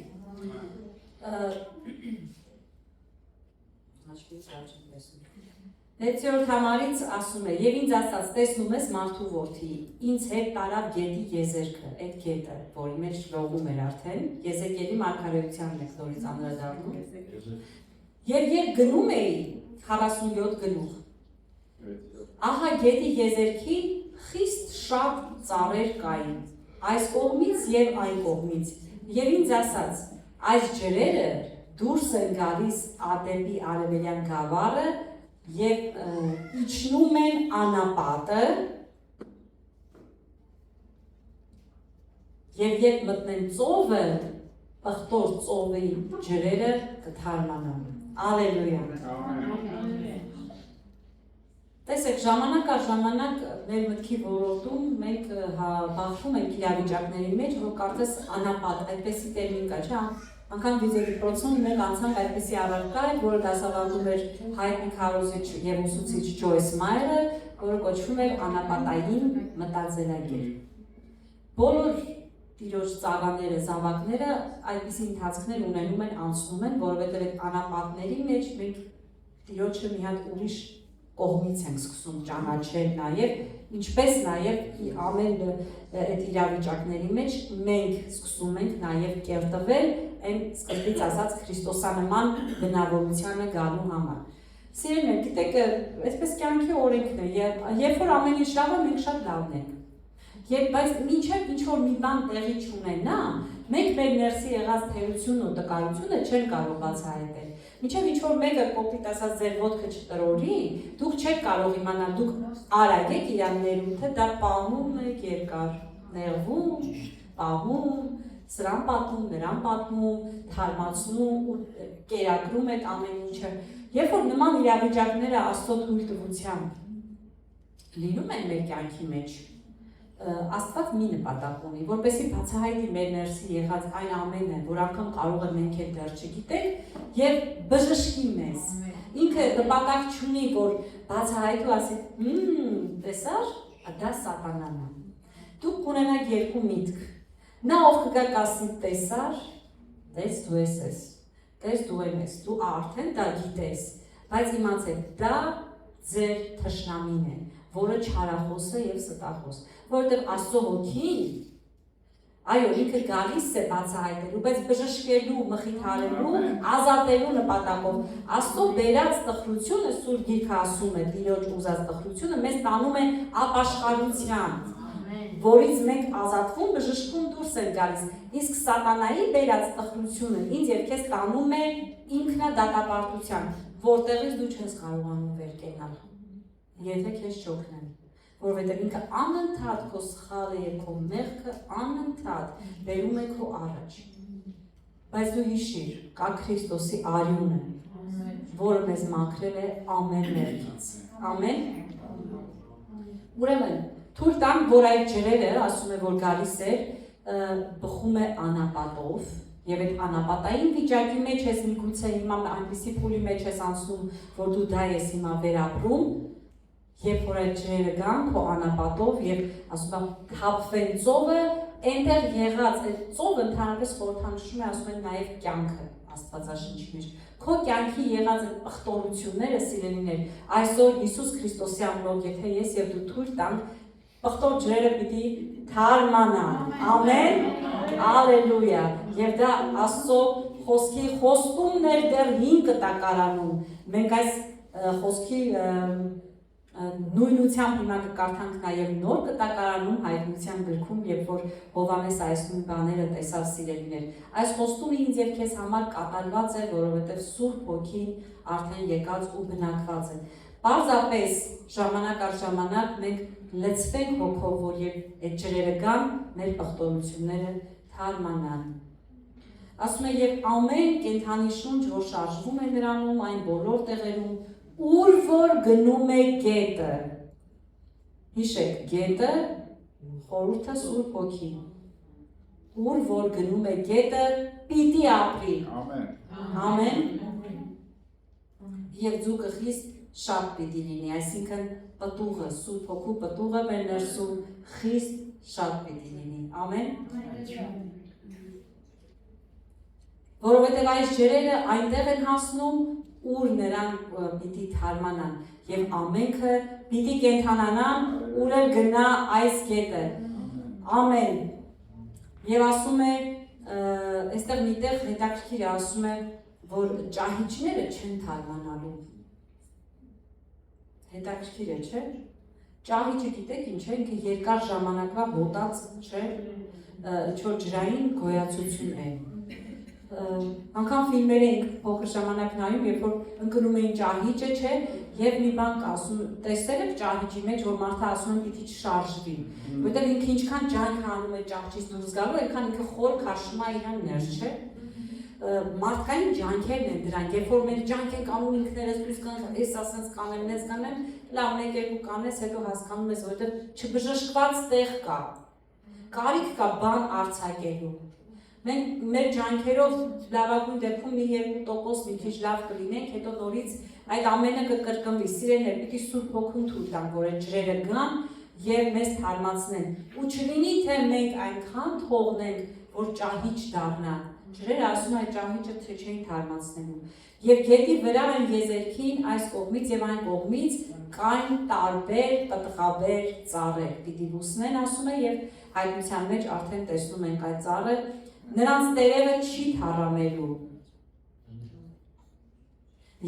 6-րդ համարից ասում է, եւ ինձ ասաց, տեսնում ես մարդու որդի, ինձ հետ տարավ գետի եզերքը, այդ գետը, որի մեջ լողում էր արդեն, Եզեկիելի մարգարեությանն եք նորից անդրադառնում։ Եվ գնում էի 47 գլուխ։ Ահա գետի եզերքի խիստ շատ ծառեր կային, այս կողմից եւ այն կողմից, եւ ինձ ասաց, այս ջրերը դուրս են գալիս Ադեմի արևելյան գավառը եւ իջնում են անապատը եւ երբ մտնեն ծովը, պղտոր ծովի ջրերը կթարմանան։ Ալելույա։ Տեսեք, ժամանակ առ ժամանակ մեր մտքի ոլորտում մենք բախվում ենք իրավիճակների մեջ, որ կարծես անապատ, այդպեսի տերմին կա, չէ՞։ Անգամ վիզետիպրոցում մենք անցանք այդպեսի առարկա, որը դասավանդում էր հայտնի քարոզիչ եւ ուսուցիչ Ջոյս Մայերը, որը կոչվում էր անապատային մտածելակերպ։ Բոլոր Տիրոջ ծառաները, զավակները այդպիսի ընթացքներ ունենում են, անցնում են, որովհետեւ այդ անապատների մեջ մենք Տիրոջը մի հատ ուրիշ կողմից ենք սկսում ճանաչել նաեւ, ինչպես նաեւ ամեն այդ իրավիճակների մեջ մենք սկսում ենք նաեւ կերտվել այն սկզբից ասած Քրիստոսանման բնավորությանը գալու համար։ Սիրելիներ, գիտեք, այսպես կյանքի օրենքն է, երբ որ ամեն ինչ լավ է, մենք շատ լավն ենք։ Բայց մինչև ինչ-որ մի բան տեղի չունենա, մենք մեր ներսի եղած թերությունը ու տկարությունը չեն կարող բացահայտել։ Մինչև ինչ-որ մեկը կոպիտ ասած ձեր ոտքը չտրորի, դուք չեք կարող իմանալ, դուք արագ եք իրան ներում, թե դա պահում եք երկար, նեղվում, պահում, սրան պատմում, նրան պատմում, թարմացնում ու կերակրում եք ամեն ինչը։ Երբ որ նման իրավիճակները Աստծո թույլտվությամբ լինում են մեր կյանքի մեջ, Աստված մի նպատակ ունի, որպեսզի բացահայտի մեր ներսի եղած այն ամենը, որ անգամ կարող է մենք էլ դեռ չգիտենք, եւ բժշկի մեզ։ Ինքը նպատակ չունի, որ բացահայտու ասի, տեսար, դա սատանան է։ Դուք կունենաք երկու միտք։ Նա ով կգա կասի, տեսար, տես դու ես, տես դու ես, դու արդեն դա գիտես, բայց իմացեք, դա ձեր թշնամին է, որը չարախոս է եւ ստախոս, որովհետեւ Աստծո հոգին, այո, ինքը գալիս է բացահայտելու, բայց բժշկելու, մխիթարելու, ազատելու նպատակով։ Աստծո բերած տխրությունը, Սուրբ Գիրքը ասում է, Տիրոջ ուզած տխրությունը մեզ տանում է ապաշխարության, որից մենք ազատվում, բժշկում դուրս են գալիս։ Իսկ սատանայի բերած տխրությունը ինձ եւ քեզ տանում է ինքնադատապարտության, որտեղից դու չես կարողանում վեր կենալ, եթե քեզ չօգնեն, որովհետև ինքը անընդհատ քո սխալը եւ քո մեղքը անընդհատ բերում է քո առաջ։ Բայց դու հիշիր, կա Քրիստոսի արյունը, որը մեզ մաքրել է ամեն մեղքից։ Ամեն։ Ուրեմն, թույլ տանք, որ այդ ջրերը, ասում է, որ գալիս է, բխում է անապատով, Եվ այդ անապատային վիճակի մեջ ես միգուցե հիմա այնպիսի փուլի մեջ ես անցնում, որ դու դա ես հիմա վերապրում, երբ որ այդ ջրերը գան քո անապատով եւ ասում եմ թափվեն ծովը, այնտեղ եղած այդ ծովը ընդհանրապես խորհրդանշում է ասում են նաեւ կյանքը Աստվածաշնչի մեջ։ Քո կյանքի եղած այդ ախտորությունները, սիրելիներ, այսօր Հիսուս Քրիստոսի անունով, եթե ես եւ դու թույլ տանք, ախտոր ջրերը պիտի թարմանան։ Ամեն։ Ալելույա։ Եվ դա Աստծո խոսքի խոստումն էր դեռ 5 կտակարանում։ Մենք այս խոսքի նույնությամբ հիմա կկարդանք նաև նոր կտակարանում հայտնության գրքում, երբ որ Հովհաննես այս նույն բաները տեսավ սիրելիներ։ Այս խոստումը ինձ եւ քեզ համար կատարված է, որովհետեւ Սուրբ Հոգին արդեն եկած ու բնակված է։ Պարզապես ժամանակ առ ժամանակ մենք լցվենք հոգով, որ երբ այդ ջրերը գան, մեր պղտորությունները թարմանան։ Ասում է, եւ ամեն կենդանի շունչ, որ շարժվում է նրանում, այն բոլոր տեղերում, ուր որ գնում է գետը, հիշեք, գետը խորհուրդը Սուրբ Հոգին, ուր որ գնում է գետը, պիտի ապրի, ամեն, և ձուկը խիստ շատ պիտի լինի, այսինքն պտուղը, Սուրբ Հոգու պտուղը մեր ներսում խիստ շատ պիտի լինի, ամեն, որովհետև այս ջրերը այնտեղ են հասնում, ուր նրանք պիտի թարմանան եւ ամենքը պիտի կենթանանան, ուր էլ գնա այս գետը։ Ամեն։ Եվ ասում է, այստեղ միտեղ հետաքրքիր է, ասում է, որ ճահիճները չեն թարմանալու։ Հետաքրքիր է, չէ՞։ Ճահիճը գիտեք ինչ է, ինքը երկար ժամանակվա հոտած, չէ՞, ինչ-որ ջրային գոյացություն է։ Անգամ ֆիլմեր էինք փոքր ժամանակ նայում, երբ որ ընկնում էին ճահիճը, չէ, եւ մի բան ասում, տեսել եք ճահիճի մեջ, որ մարդը ասում է պիտի չշարժվի, որովհետեւ ինքը ինչքան ջանք անում է ճահճից դուրս գալու, այնքան ինքը խոր քաշում է իրան ներս, չէ։ Մարդկային ջանքերն են դրանք, երբ որ մենք ջանք ենք անում ինքներս դուրս կանք, ես ասած կանեմ, ես կանեմ, լավ մեկ երկու կանես, հետո հասկանում ես, որովհետեւ չբժշկված տեղ կա։ Կարիք կա բան արձակելու։ Մենք մեր ջանքերով լավագույն դեպքում մի 2% մի քիչ լավ կլինենք, հետո նորից այդ ամենը կկրկնվի։ Սիրելիներ, պիտի Սուրբ Հոգուն թույլ տանք, որ այդ ջրերը գան եւ մեզ թարմացնեն։ Ու չլինի թե մենք այնքան թողնենք, որ ճահիճ դառնա։ Ջրերը ասում են ճահիճը թե չէին թարմացնելու։ Եվ գետի վրա այն եզերքին այս կողմից եւ այն կողմից կային տարբեր պտղաբեր ծառեր։ Պիտի լուսնեն, ասում է, եւ հայտնության մեջ արդեն տեսնում ենք այդ ծառը, նրանց տերևը չի թառամելու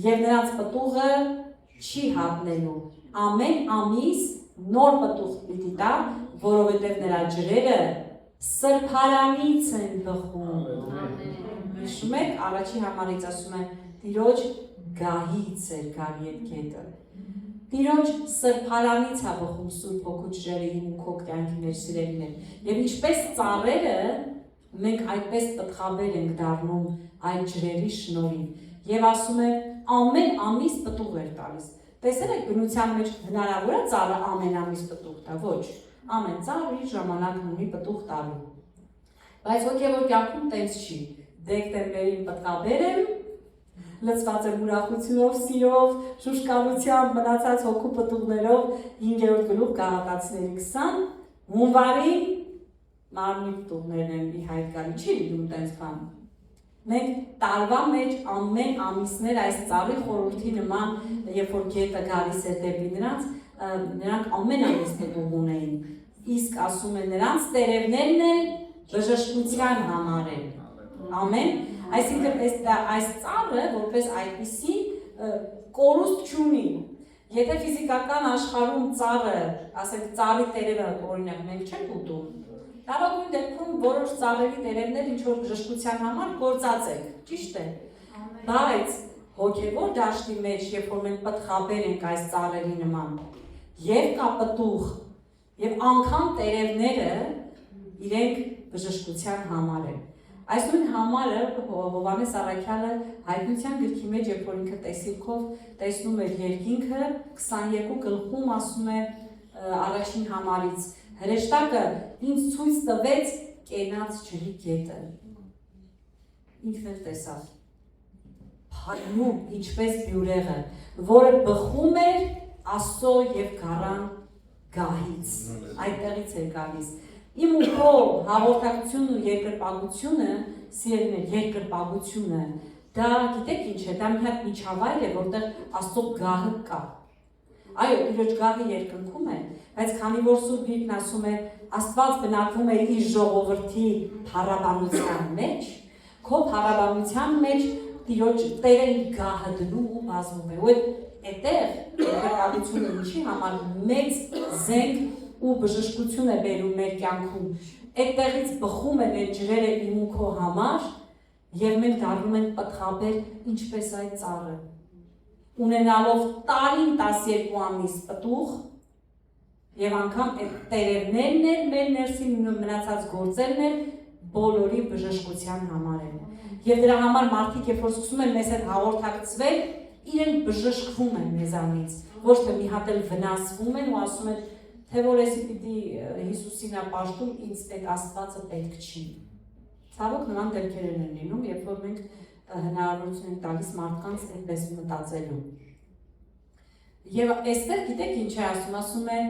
եւ նրանց պտուղը չի հատնելու։ Ամեն ամիս նոր պտուղ պիտի տա, որովհետեւ նրա ջրերը սրբարանից են բխում։ Հիշում եք, առաջի համարից ասում է, Տիրոջ գահից էր գալի այդ գետը։ Տիրոջ սրբարանից է բխում Սուրբ Հոգու ջրերը իմ ու քո կյանքի մեջ, սիրելիներ։ Եվ ինչպես ծառերը, մենք այդպես պտղաբեր ենք դառնում այդ ջրերի շնորհիվ։ Եվ ասում է, ամեն ամիս պտուղ էր տալիս։ Տեսել եք բնության մեջ հնարավոր է ծառը ամեն ամիս պտուղ տա, ոչ։ Ամեն ծառ իր ժամանակն ունի պտուղ տալու։ Բայց հոգևոր կյանքում տենց չի։ Դեկտեմբերին պտղաբեր եմ, լցված եմ ուրախությունով, սիրով, շուշկալությամբ, մնացած հոգու պտուղներով 5-րդ գլուխ Գաղատացիների 20, հունվարին մարմնի պտուղներն են ի հայտ գալի, չի լինում տենց բան։ Մենք տարվա մեջ ամեն ամիսներ այս ծառի խորհրդի նման, երբ որ գետը գալիս է դեպի նրանք ամեն ամիս պտուղ ունեին։ Իսկ ասում է նրանց տերևներն են բժշկության համար են։ Ամեն։ Այսինքն այս ծառը որպես այդպիսի կորուստ չունի։ Եթե ֆիզիկական աշխարհում ծառը, ասենք ծառի տերևը օրինակ մենք չենք ուտում, լավագույն դեպքում որոշ ծառերի տերևներ ինչ որ բժշկության համար գործած են, ճիշտ է։ Բայց հոգևոր դաշտի մեջ, երբ որ մենք պտղաբեր ենք այս ծառերի նման, եւ կա պտուղ, եւ անգամ տերևները իրենք բժշկության համար են։ Այս նույն համարը Հովհաննես Առաքյալը հայտնության գրքի մեջ, երբ որ ինքը տեսիլքով տեսնում էր երկինքը, 22 գլխում ասում է առաջին համարից, հրեշտակը ինձ ցույց տվեց կենաց ջրի գետը։ ինքն էլ տեսավ փայնում ինչպես բյուրեղը, որը բխում էր Աստծո եւ գառան գահից, այդտեղից էր գալիս։ Իմ ու քո հաղորդակցությունն ու երկրպագությունը, սիրելիներ, երկրպագությունը, դա գիտեք ինչ է, դա մի հատ միջավայր է, որտեղ Աստծո գահը կա։ Այո, Տիրոջ գահը երկնքում է, բայց քանի որ Սուրբ Գիրքն ասում է, Աստված բնակվում է իր ժողովրդի փառաբանության մեջ, քո փառաբանության մեջ Տիրոջ Տերը իր գահը դնում ու բազում է։ Ու այդտեղ երկրպագությունը ինչի համար մեծ զենք ու բժշկություն է բերում մեր կյանքում։ Այդտեղից բխում են այդ ջրերը իմ ու քո համար եւ մենք դառնում ենք պտղաբեր ինչպես այդ ծառը։ Ունենալով տարին 12 ամիս պտուղ եւ անգամ այդ տերևներն էլ մեր ներսին մնացած գործերն էլ բոլորի բժշկության համար են։ Եվ դրա համար մարդիկ երբ որ սկսում են մեզ հետ հաղորդակցվել, իրենք բժշկվում են մեզանից, ոչ թե մի հատ էլ վնասվում են ու ասում են, թե որ էսի պիտի Հիսուսին ապաշտում, ինձ այդ Աստվածը պետք չի։ Ցավոք նման դեպքեր են լինում, երբ որ մենք հնարավորություն ենք տալիս մարդկանց այդպես մտածելու։ Եվ այստեղ գիտեք ինչ է ասում է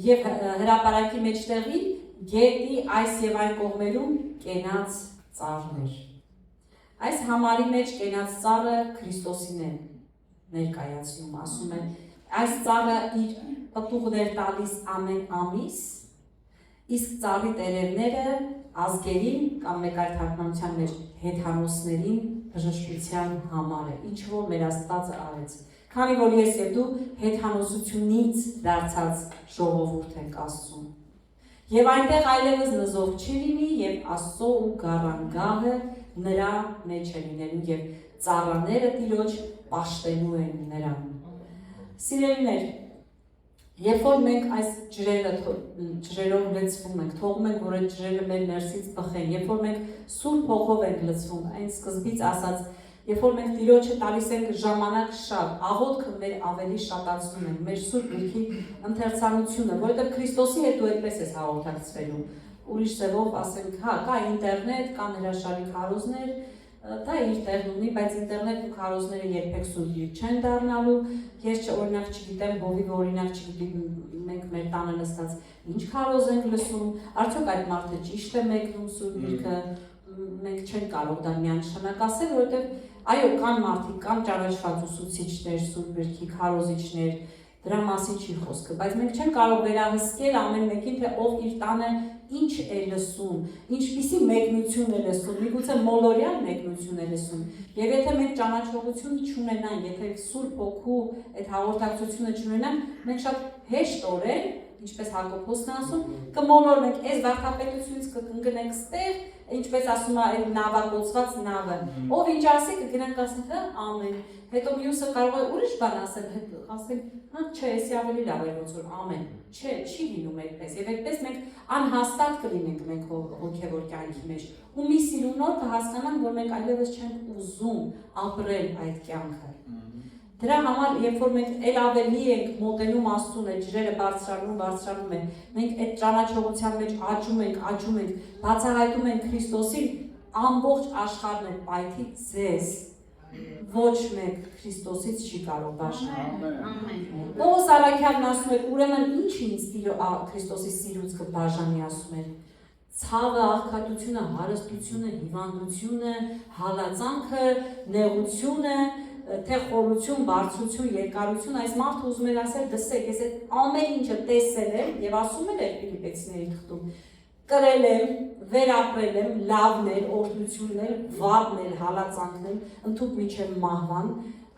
եւ հրապարակի մեջտեղի գետի այս եւ այն կողմերում կենաց ծառներ։ Այս համարի մեջ կենաց ծառը Քրիստոսին է ներկայացնում, ասում է, այս ծառը իր պտուղներ տալիս ամեն ամիս, իսկ ծառի տերևները ազգերին կամ մեկ այլ թարգմանության մեջ հեթանոսներին բժշկության համար է, ինչ որ մեր Աստվածը արեց։ Քանի որ ես եւ դու հեթանոսությունից դարձած ժողովուրդ ենք Աստծուն։ Եվ այնտեղ այլևս նզով չի լինի եւ Աստծո ու գառան գահը նրա մեջ է լինելու եւ ծառաները Տիրոջ պաշտելու են նրան։ Սիրելիներ, երբ որ մենք այս ջրերով լցվում ենք, թողում ենք, որ այդ ջրերը մեր ներսից բխեն, երբ որ մենք Սուրբ Հոգով ենք լցվում, այն սկզբից ասած, երբ որ մենք Տիրոջը տալիս ենք ժամանակ շատ, աղոթքը մեր ավելի շատացնում ենք, մեր Սուրբ Գրքի ընթերցանությունը, որովհետև Քրիստոսի հետ դու այդպես ես հաղորդակցվելու, ուրիշ ձևով ասենք, հա, կա ինտերնետ, կան հրաշալի քարոզներ, դա իր տեղն ունի, բայց ինտերնետ ու քարոզները երբեք Սուրբ Գիրք չեն դառնալու, ես օրինակ չգիտեմ, բովի օրինակ չգիտեմ, մենք մեր տանը նստած ինչ քարոզ ենք լսում, արդյոք այդ մարդը ճիշտ է մեկնում Սուրբ Գիրքը, մենք չենք կարող դա միանշանակ ասել, որովհետև այո, կան մարդիկ, կան ճանաչված ուսուցիչներ, Սուրբ Գրքի քարոզիչներ, դրա մասին չի խոսքը, բայց մենք չենք կարող վերահսկել ամեն մեկին, թե ով իր տանը ինչ է լսում, ինչպիսի մեկնություն է լսում, միգուցե մոլորյալ մեկնություն է լսում, եւ եթե մենք ճանաչողություն չունենանք, եթե Սուրբ Հոգու այդ հաղորդակցությունը չունենանք, մենք շատ հեշտորեն, ինչպես Հակոբոսն է ասում, կմոլորվենք, այս վարդապետությունից կընկնենք ստեղ, ինչպես ասում է այդ նավակոծված նավը, ով ինչ ասի կգնանք ասենք, հա, ամեն, հետո մյուսը կարող է ուրիշ բան ասել, հետո ասենք, հա, չէ, էսի ավելի լավ է ոնց որ ամեն, չէ, չի լինում այդպես, եւ այդպես մենք անհաստատ կլինենք մենք հոգեվոր կյանքի մեջ, ու մի սիրունով կհասկանանք, որ մենք այլևս չենք ուզում ապրել այդ կյանքը։ Դրա համար, երբ որ մենք էլ ավելի ենք մոտենում Աստծուն, այդ ջրերը բարձրանում են, մենք այդ ճանաչողության մեջ աճում ենք, բացահայտում ենք Քրիստոսին, ամբողջ աշխարհն է պայթի ձեզ, ոչ մեկ Քրիստոսից չի կարող բաժանել։ Ամեն։ Պողոս Արաքյանն ասում է, ուրեմն ինչ ինձ Քրիստոսի սիրուց կբաժանի, ասում է, ցավը, աղքատությունը, հարստությունը, հիվանդությունը, հալածանքը, նեղությունը, թե խորություն, բարձրություն, երկարություն, այս մարդը ուզում էր ասել, դսեք, ես այդ ամեն ինչը տեսել եմ եւ ասում էր Ֆիլիպեցիների թղթում, կրել եմ, վերապրել եմ, լավներ, օրհնություններ, վատներ, հալածանքներ, ընդհանուր միջև մահվան,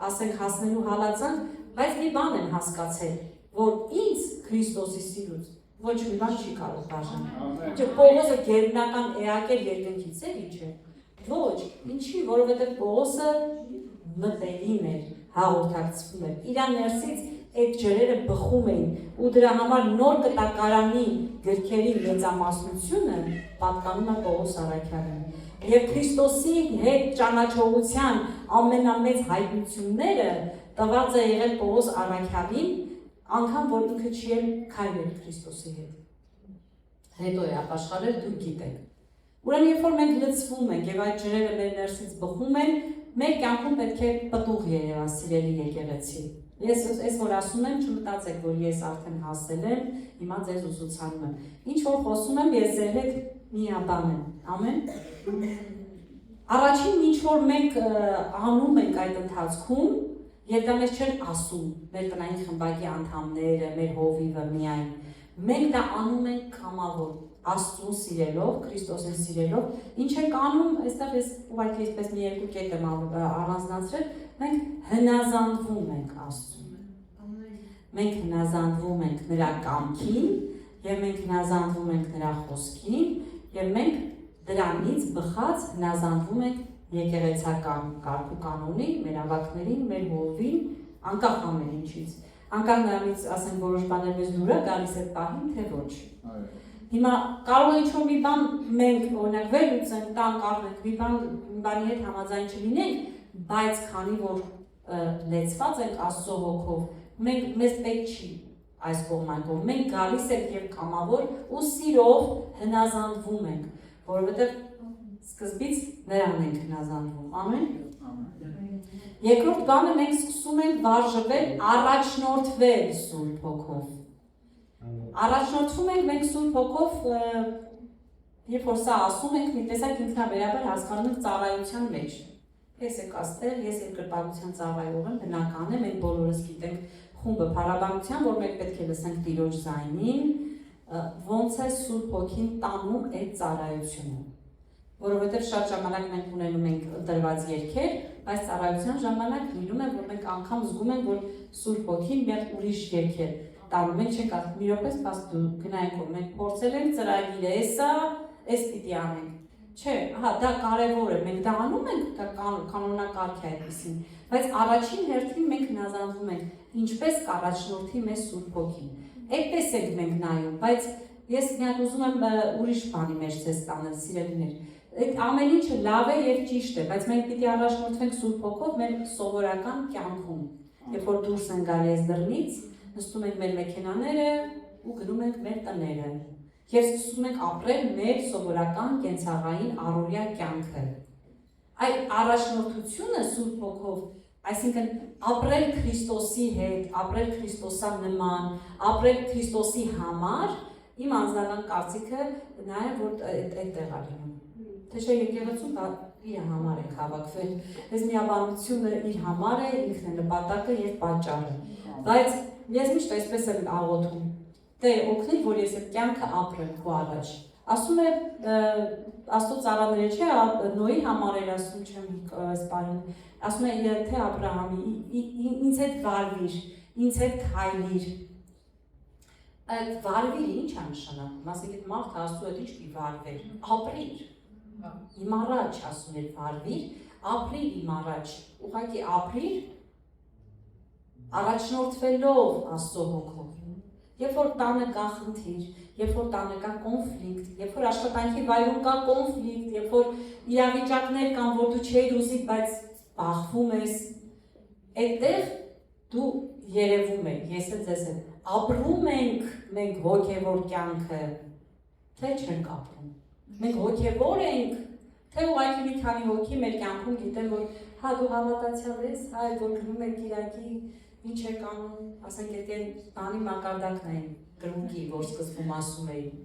ասենք հասնելու հալածանք, բայց մի բան են հասկացել, որ ինձ Քրիստոսի սիրուց ոչ մի բան չի կարող բաժանել։ Չէ, Պողոսը գերբնական էակ էր երկնքից է, ի՞նչ է։ Ոչ, ինչի, որովհետև Պողոսը մտերիմ էր, հաղորդակցվում էր, իրա ներսից այդ ջրերը բխում էին ու դրա համար նոր կտակարանի գրքերի մեծամասնությունը պատկանում է Պողոս Արաքյանին։ Եվ Քրիստոսի հետ ճանաչողության ամենամեծ հայտնությունները տված է եղել Պողոս Արաքյանին, անգամ որ ինքը չի էլ քայլել Քրիստոսի հետ։ Հետո է ապաշխարել, դուք գիտեք։ Ուրեմն երբ որ մենք լցվում ենք եւ այդ ջրերը մեր ներսից բխում են, մեր կյանքում պետք է պտուղ երևա, սիրելի եկեղեցի։ Ես այս որ ասում եմ, չմտածեք, որ ես արդեն հասել եմ, հիմա ձեզ ուսուցանում եմ։ Ինչ որ խոսում եմ, ես ձեր հետ միաբան եմ։ Ամեն։ Առաջին ինչ որ մենք անում ենք այդ ընթացքում, եւ դա մեզ չեն ասում, մեր տնային խմբակի անդամները, մեր հովիվը միայն։ Մենք դա անում ենք կամավոր, Աստծուն սիրելով, Քրիստոսին սիրելով, ինչ ենք անում, այստեղ ես ուղղակի այսպես մի երկու կետ եմ առանձնացրել, մենք հնազանդվում ենք Աստծուն։ Մենք հնազանդվում ենք նրա կամքին, եւ մենք հնազանդվում ենք նրա խոսքին, եւ մենք դրանից բխած հնազանդվում ենք եկեղեցական կարգ ու կանոնի, մեր ավակներին, մեր հովին, անկախ ամեն ինչից։ Անկախ նրանից, ասենք, որոշ բաներ մեզ դուր է գալիս այդ պահին, թե ոչ։ Հիմա կարող է ինչ-որ մի բան մենք օրինակ վերլուծենք, տան կարող մի բանի հետ համաձայն չլինենք, բայց քանի որ լեցված ենք Աստծո հոգով, մեզ պետք չի այս կողմանկով, մենք գալիս ենք եւ կամավոր ու սիրով հնազանդվում ենք, որովհետեւ սկզբից նրան ենք հնազանդվում, ամեն։ Երկրորդ բանը մենք սկսում ենք վարժվել, առաջնորդվել Սուրբ Հոգով։ Առաջնորդվում ենք մենք Սուրբ Հոգով, երբ որ սա ասում ենք, մի տեսակ ինքնաբերաբար հասկանում ենք ծառայության մեջ։ Ես եք աստել, ես երկրպագության ծառայող եմ, բնական է, մենք բոլորս գիտենք խումբը փառաբանության, որ մենք պետք է լսենք Տիրոջ ձայնին, ոնց է Սուրբ Հոգին տանում այդ ծառայությունը։ Որովհետև շատ ժամանակ մենք ունենում ենք ընտրված երգեր, բայց ծառայության ժամանակ լինում է, որ մենք անգամ զգում ենք, որ Սուրբ Հոգին մեր ուրիշ երգ է տանում, մենք չենք ասում, մի րոպե սպաս դու գնայինք, որ մենք փորձել ենք ծրագիրը, էս պիտի անենք։ Չէ, հա, դա կարևոր է, մենք դա անում ենք, դա կանոնակարգ է այդպեսին, բայց առաջին հերթին մենք հնազանդվում ենք, ինչպես կառաջնորդի մեզ Սուրբ Հոգին։ Այդպես ենք մենք նայում, բայց ես մի հատ ուզում եմ ուրիշ բանի մեջ ձեզ տանել, սիրելիներ։ Այդ ամեն ինչը լավ է եւ ճիշտ է, բայց մենք պիտի առաջնորդվենք Սուրբ Հոգով մեր սովորական կյանքում։ Երբ որ դուրս են գալիս դռնից, նստում ենք մեր մեքենաները ու գնում ենք մեր տները։ Եվ սկսում ենք ապրել մեր սովորական կենցաղային առօրյա կյանքը։ Այդ առաջնորդությունը Սուրբ Հոգով, այսինքն ապրել Քրիստոսի հետ, ապրել Քրիստոսանման, ապրել Քրիստոսի համար, իմ անձնական կարծիքը նա է, որ այդտեղ է լինում։ Թե չէ եկեղեցում իր համար ենք հավաքվել, այս միաբանությունը իր համար է, ինքն է նպատակը եւ պատճառը։ Բայց ես միշտ այսպես եմ աղոթում, Տեր օգնի, որ ես այդ կյանքը ապրեմ քո առաջ։ Ասում է Աստծո ծառաները չէ, Նոյի համար էր ասում, չեմ այս բանը։ Ասում է թե Աբրահամի, ինձ հետ վարվիր, ինձ հետ քայլիր։ Այդ վարվիրը ի՞նչ է նշանակում։ Ասենք այդ մարդը Աստծո հետ ի՞նչ պիտի վարվեր, ապրիր։ Իմ առաջ ասում էր վարվիր, ապրիր իմ առաջ, ուղղակի ապրիր, առաջնորդվելով Աստծո հոգով։ Երբ որ տանը կա խնդիր, երբ որ տանը կա կոնֆլիկտ, երբ որ աշխատանքի վայրում կա կոնֆլիկտ, երբ որ իրավիճակներ կան, որ դու չէիր ուզի, բայց բախվում ես, այդտեղ դու երևում ես, ես էլ ձեզ եմ, ապրում ենք մենք հոգևոր կյանքը, թե չենք ապրում։ Մենք հոգևոր ենք, թե ուղղակի մի քանի հոգի մեր կյանքում գիտեն, որ հա դու հավատացյալ ես, հա որ գնում եք Կիրակի, ինչ եք անում, ասենք այդ բանի մակարդակն էին գրունկի, որ սկզբում ասում էին։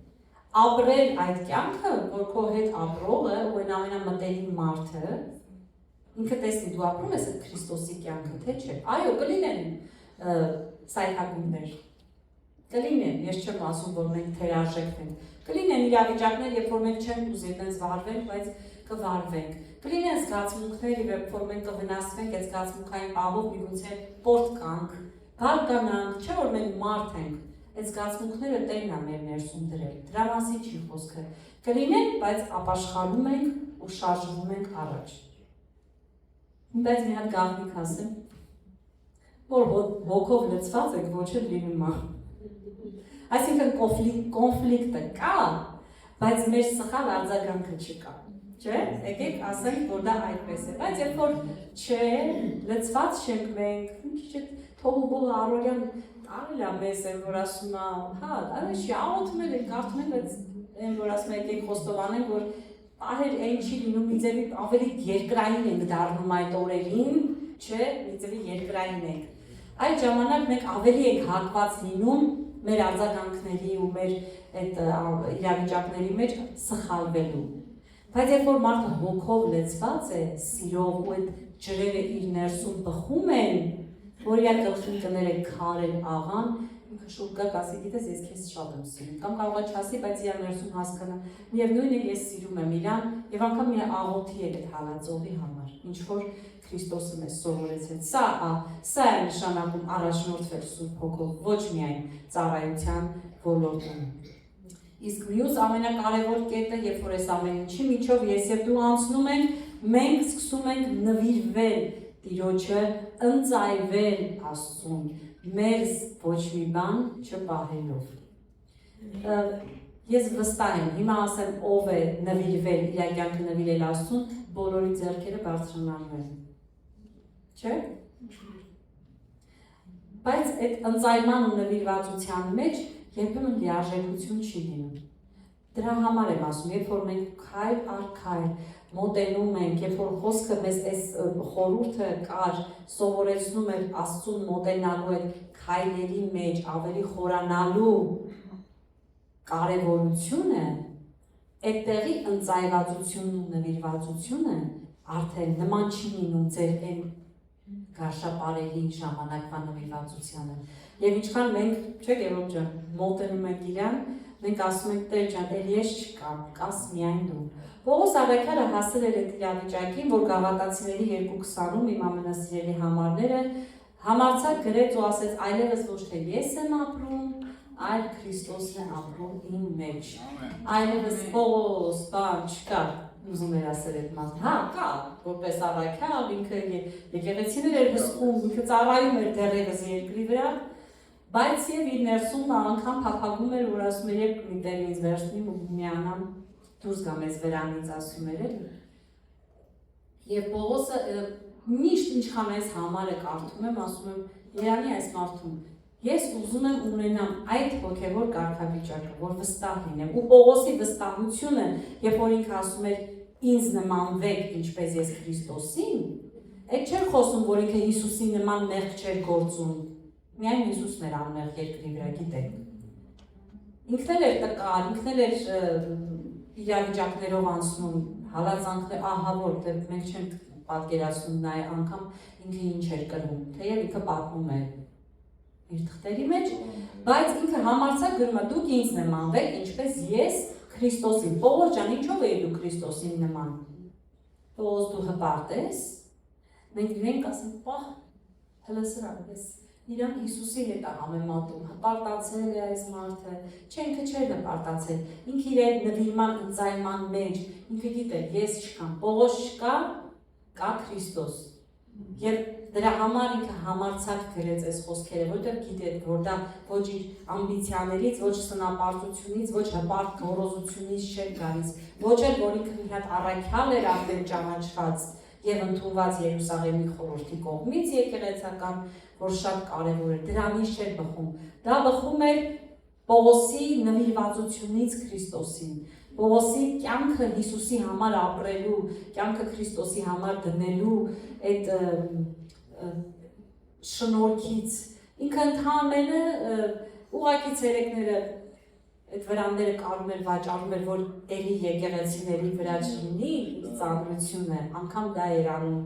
Ապրել այդ կյանքը, որ քո հետ ապրողը ու այն ամենամտերիմ մարդը, ինքը տեսնի դու ապրում ես այդ Քրիստոսի կյանքը, թե չէ։ Այո, կլինեն սայթակումներ, կլինեն, ես չեմ ասում, որ մենք թերարժեք Կլինեն իրավիճակներ, երբ որ մենք չենք ուզի այդպես վարվենք, բայց կվարվենք։ Կլինեն զգացմունքներ, երբ որ մենք կվնասվենք այդ զգացմունքային պահով միգուցե պորտկանք, բարգանանք, չէ որ մենք մարդ ենք, այդ զգացմունքները Տերն է մեր ներսում դրել։ Դրա մասին չի խոսքը։ Կլինեն, բայց ապաշխարում ենք ու շարժվում ենք առաջ։ Բայց մի հատ գաղտնիք ասեմ, որ հոգով լցված եք, ոչ էլ լինում է։ Այսինքն կոնֆլիկտը կա, բայց մեր սխալ արձագանքը չկա, չէ՞, եկեք ասենք, որ դա այդպես է, բայց երբ որ չէ, լցված չենք մենք, քիչ թողուբողը առօրյան տարել է մեզ են, որ ասում է, հա, դա չի, աղոթում ենք, կարդում ենք, այն որ ասում եկեք խոստովանենք, որ պահեր այն չի լինում մի ձևի ավելի երկրային ենք դառնում այդ օրերին, չէ, մի ձևի երկրային ենք։ Այդ ժամանակ մենք ավելի ենք հակված լինում մեր արձագանքների ու մեր այդ իրավիճակների մեջ սխալվելու։ Բայց երբ որ մարդը հոգով լեցված է, սիրով ու այդ ջրերը իր ներսում բխում են, որ իր գլխին կներեք քարել աղան, ինքը շուտ գա ասի, գիտես, ես քեզ շատ եմ սիրում, կամ կարող է չասի, բայց իր ներսում հասկանա, միևնույն է ես սիրում եմ իրան, եւ անգամ մի աղոթի է այդ հալածողի համար, ինչ որ Քրիստոսը մեզ սովորեցրեց։ Սա է նշանակում առաջնորդվել Սուրբ Հոգով, ոչ միայն ծառայության ոլորտում։ Իսկ մյուս ամենակարևոր կետը, երբ որ այս ամեն ինչի միջով ես եւ դու անցնում ենք, մենք սկսում ենք նվիրվել Տիրոջը, ընծայվել Աստծուն, մեզ ոչ մի բան չպահելով։ Ես վստահ եմ, հիմա ասեմ ով է նվիրվել, իր կյանքը նվիրել Աստծուն, բոլորի ձեռքերը բարձրանալու են։ Չէ՞։ Բայց այդ ընծայման ու նվիրվածության մեջ երբեմն լիարժեքություն չի լինում։ Դրա համար եմ ասում, երբ որ մենք քայլ առ քայլ մոտենում ենք, երբ որ խոսքը մեզ այս խորհուրդը կար, սովորեցնում էր Աստծուն մոտենալու այդ քայլերի մեջ ավելի խորանալու կարևորությունը, այդտեղի ընծայվածությունն ու նվիրվածությունը արդեն նման չի լինում ձեր այն գարշապարերի ժամանակվա նվիրվածությանը։ Եվ ինչքան մենք, չէ՞ Գևորգ ջան, մոտենում ենք իրան, մենք ասում ենք Տեր ջան, դեր ես չկամ, կաս միայն դու։ Պողոս առաքյալը հասել էր այդ իրավիճակին, որ Գաղատացիների 2:20-ում իմ ամենասիրելի համարները համարձակ գրեց ու ասեց, այլևս ոչ թե ես եմ ապրում, այլ Քրիստոսն է ապրում իմ մեջ։ Այլևս Պողոս, բան չկա, ուզում էր ասել այդ մարդը, հա, կա, որպես առաքյալ, ինքը եկեղեցիներ էր հսկում, ինքը ծառայում էր դեռևս երկրի վրա, բայց եւ իր ներսում նա անգամ փափագում էր, որ ասում էր, երբ մի տեղ ինձ վերցնի ու միանամ դուրս գամ ես վրանից, ասում էր, էլի։ Եվ Պողոսը միշտ ինչքան այս համարը կարդում եմ, ասում եմ, Երանի այս մարդուն, ես ուզում եմ ունենամ այդ հոգևոր կարգավիճակը, որ վստահ լինեմ, ու Պողոսի վստահությունը, երբ որ ինքը ասում էր, ինձ նմանվեք, ինչպես ես Քրիստոսին, այդ չէր խոսում, որ ինքը Հիսուսի նման մեղք չէր գործում, միայն Հիսուսն էր անմեղ երկրի վրա, գիտեք։ Ինքն էլ էր տկար, ինքն էլ էր իրավիճակներով անցնում, հալածանքներ, ահա որտեղ մենք չենք պատկերացնում նա անգամ ինքը ինչ էր կրում, թեև ինքը պատմում է իր թղթերի մեջ, բայց ինքը համարձակ գրում է դուք ինձ նմանվեք, ինչպես ես Քրիստոսին։ Պողոս ջան, ինչով էի դու Քրիստոսին նման։ Պողոս դու հպարտ ես։ Մենք իրենք ասենք, պահ, հələ սրա ես իրան Հիսուսի հետ համեմատում, հպարտացել է այս մարդը, չէ ինքը չէր հպարտացել, ինքը իր այդ նվիրման ընծայման մեջ, ինքը գիտեր, ես չկամ, Պողոս չկա, կա Քրիստոս։ Եվ դրա համար ինքը համարձակ գրեց այս խոսքերը, որտեղ գիտեր, որ դա ոչ իր ամբիցիաներից, ոչ սնապարտությունից, ոչ հպարտ գոռոզությունից չէր գալիս, ոչ էլ որ ինքը մի հատ առաքյալ էր արդեն ճանաչված եւ ընդունված Երուսաղեմի խորհրդի կողմից եկեղեցական, որ շատ կարեւոր էր, դրանից չէր բխում։ Դա բխում էր Պողոսի նվիրվածությունից Քրիստոսին, Պողոսի կյանքը Հիսուսի համար ապրելու, կյանքը Քրիստոսի համար դնելու այդ շնորհքից։ Ինքը ընդհանրապես ուղղակի ցերեկները այդ վրանները կարում էր, վաճառում էր, որ էլի եկեղեցիների վրա չլինի ծանրությունը, անգամ դա էր անում,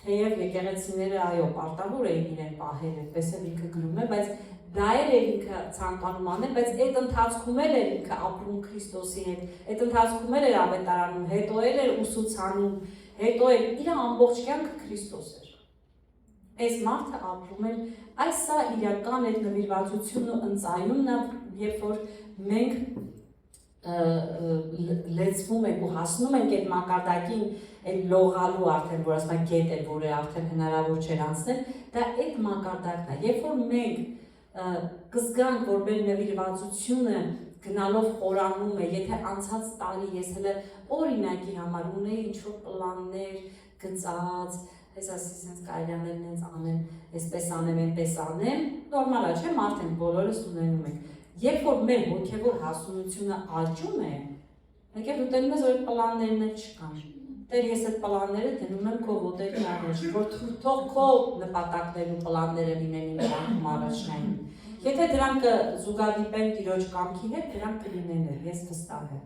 թեև եկեղեցիները այո, պարտավոր էին իրեն պահել, այդպես էլ ինքը գրում է, բայց դա էր ինքը ցանկանում անել, բայց այդ ընթացքում էլ էր ինքը ապրում Քրիստոսի հետ, այդ ընթացքում էլ էր ավետարանում, հետո էլ էր ուսուցանում, հետո էլ իր ամբողջ կյանքը Քրիստոս էր։ Այս մարդը ապրում էր, այս սա իրական այդ նվիրվածությունն ու ընծայումն է, երբ որ մենք լեցվում ենք ու հասնում ենք այդ մակարդակին, այդ լողալու արդեն, որ ասում ենք գետ էր, որը արդեն հնարավոր չէր անցնել, դա այդ մակարդակն է, երբ որ մենք կզգանք, որ մեր նվիրվածությունը գնալով խորանում է, եթե անցած տարի ես հələ օրինակի համար ունեի ինչ-որ պլաններ գծած, ես ասի սենց կարիաներն հենց անեմ, այսպես անեմ, այնպես անեմ, նորմալ է, չէ, մարդ ենք բոլորս ունենում ենք։ Երբ որ մեր հոգևոր հասունությունը աճում է, Եկեք դու տենում ես, որ այդ պլաններն էլ չկան։ Տեր ես այդ պլանները դնում եմ քո ոտերի առաջ, որ թող քո նպատակներն ու պլանները լինեն իմ կյանքում առաջնային։ Եթե դրանք զուգադիպեն Տիրոջ կամքի հետ, դրանք կլինեն, ես վստահ եմ։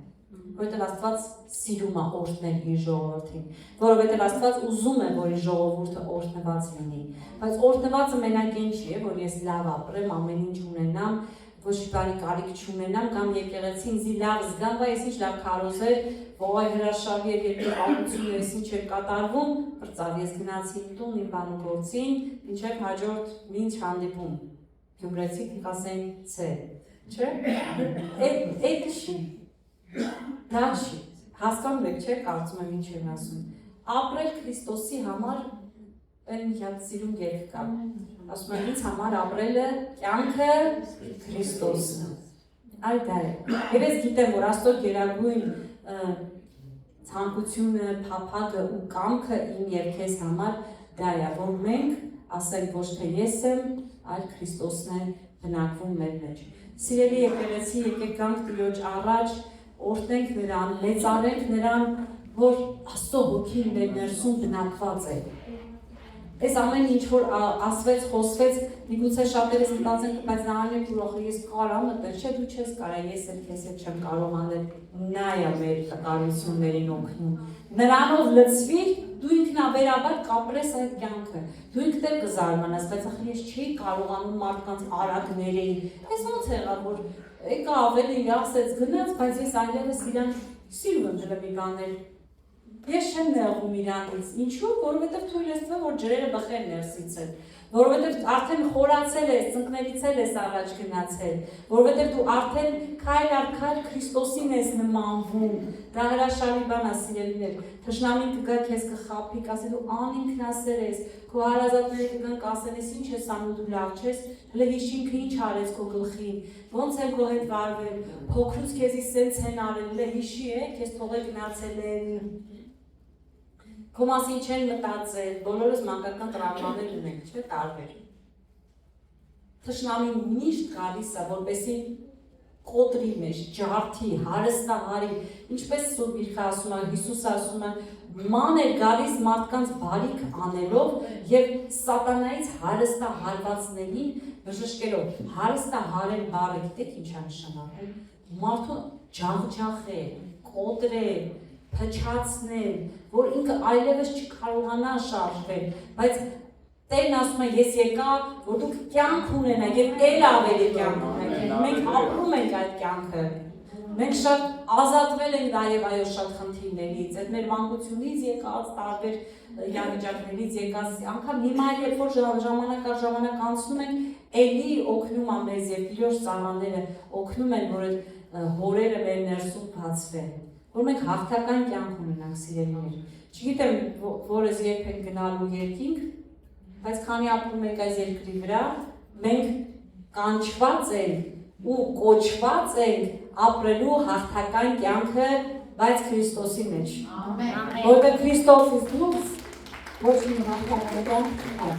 Որովհետև Աստված սիրում է օրհնել իր ժողովրդին, որովհետև Աստված ուզում է, որ իր ժողովուրդը օրհնված լինի, բայց օրհնվածը մենակեն չի, որ ես լավ ապրեմ, ամեն ինչ ունենամ, ոչ մի բանի կարիք չունենամ, կամ եկեղեցին ինձ լավ զգամ, բայց ես ինչ լավ քարոզեր, ողայ հրաշալի էր, երբ ապացույցը ես ինչ էր կատարվում, բրծավ ես գնացի իմ տուն, իմ բանը գործին, մինչև հաջորդ ինչ հանդիպում, գյումրեցիք կասեն ցե, չէ՞։ Այդ չի, դա չի, հասկանում եք, չէ՞, կարծում եմ ինչ եմ ասում, ապրել Քրիստոսի համար այն հատ սիրուն երգ կա, ասում եմ ինձ համար ապրելը կյանքը Քրիստոսն այ դա է, և ես գիտեմ, որ Աստծո գերագույն ցանկությունը, փափագը ու կամքը իմ և քեզ համար դա է, որ մենք ասենք ոչ թե ես եմ, այլ Քրիստոսն է բնակվում մեր մեջ։ Սիրելի եկեղեցի, եկեք գանք Տիրոջ առաջ, օրհնենք նրան, մեծարենք նրան, որ Աստծո հոգին մեր ներսում բնակված է։ Այս ամեն ինչ որ ասվեց, խոսվեց, միգուցե շատերս մտածենք, բայց նահանեք ուրախը ես կարամ մտել, չէ դու չես կարա, ես էլ քեզ հետ չեմ կարող անել, նա է մեր տկարություններին օգնում։ Նրանով լցվիր, դու ինքնաբերաբար կապրես այդ կյանքը, դու ինքդ էլ կզարմանաս, բայց ախր ես չի կարողանում մարդկանց արագների, ես ոնց եղավ, որ եկա ավելի ասեց գնաց, բայց ես այլևս իրան սիրում եմ դրա մի բաներ։ Ես չեմ նեղում իրանից, ինչու, որովհետև թույլ ես տվել, որ ջրերը բխեն ներսից են, որովհետև արդեն խորացել ես, ծնկներից ես առաջ գնացել, որովհետև դու արդեն քայլ առ քայլ Քրիստոսին ես նմանվում, դա հրաշալի բան է սիրելիներ, թշնամին կգա քեզ կխաբի, կասի դու անինքնասեր ես, քո հարազատները կգան կասեն ես ինչ ես անում դու լավ չես, հələ հիշինքը ինչ արեց քո գլխին, ոնց են քո հետ վարվել, փոքրուց քեզի սենց են արել, հələ հիշի է, քեզ թողել գնացել են Քո մասին չեն մտածել, բոլորս մանկական տրավմաներ ունենք, չէ՞ տարբեր։ Թշնամին միշտ գալիս է, որպեսզի կոտրի մեջ, ջարդի, հարստահարի, ինչպես Սուրբ Գիրքը ասում է, Հիսուսը ասում է, ման է գալիս մարդկանց բարիք անելով եւ սատանայից հարստահարվածներին բժշկելով։ Հարստահարել բառը գիտեք ինչ է նշանակում։ Մարդու ջախջախել, կոտրել, փչացնել, որ ինքը այլևս չկարողանա շարժվել, բայց Տերն ասում է, ես եկա, որ դուք կյանք ունենաք եւ էլ ավելի կյանք ունենաք, մենք ապրում ենք այդ կյանքը, մենք շատ ազատվել ենք նաեւ այո շատ խնդիրներից, այդ մեր մանկությունից եկած տարբեր իրավիճակներից եկած, անգամ հիմա երբ որ ժամանակ առ ժամանակ անցնում ենք, էլի օգնում է մեզ եւ Տիրոջ ծառաները օգնում են, որ այդ հորերը մեր ներսում բացվեն։ Որ մենք հաղթական կյանք ունենանք սիրելիներ։ Չգիտեմ, որ ես երբ ենք գնալու երկինք, բայց քանի ապրում ենք այս երկրի վրա, մենք կանչված ենք ու կոչված ենք ապրելու հաղթական կյանքը, բայց Քրիստոսի մեջ։ Ամեն։ Որտեղ Քրիստոսից դուրս ոչ մի հաղթական կյանք չկա։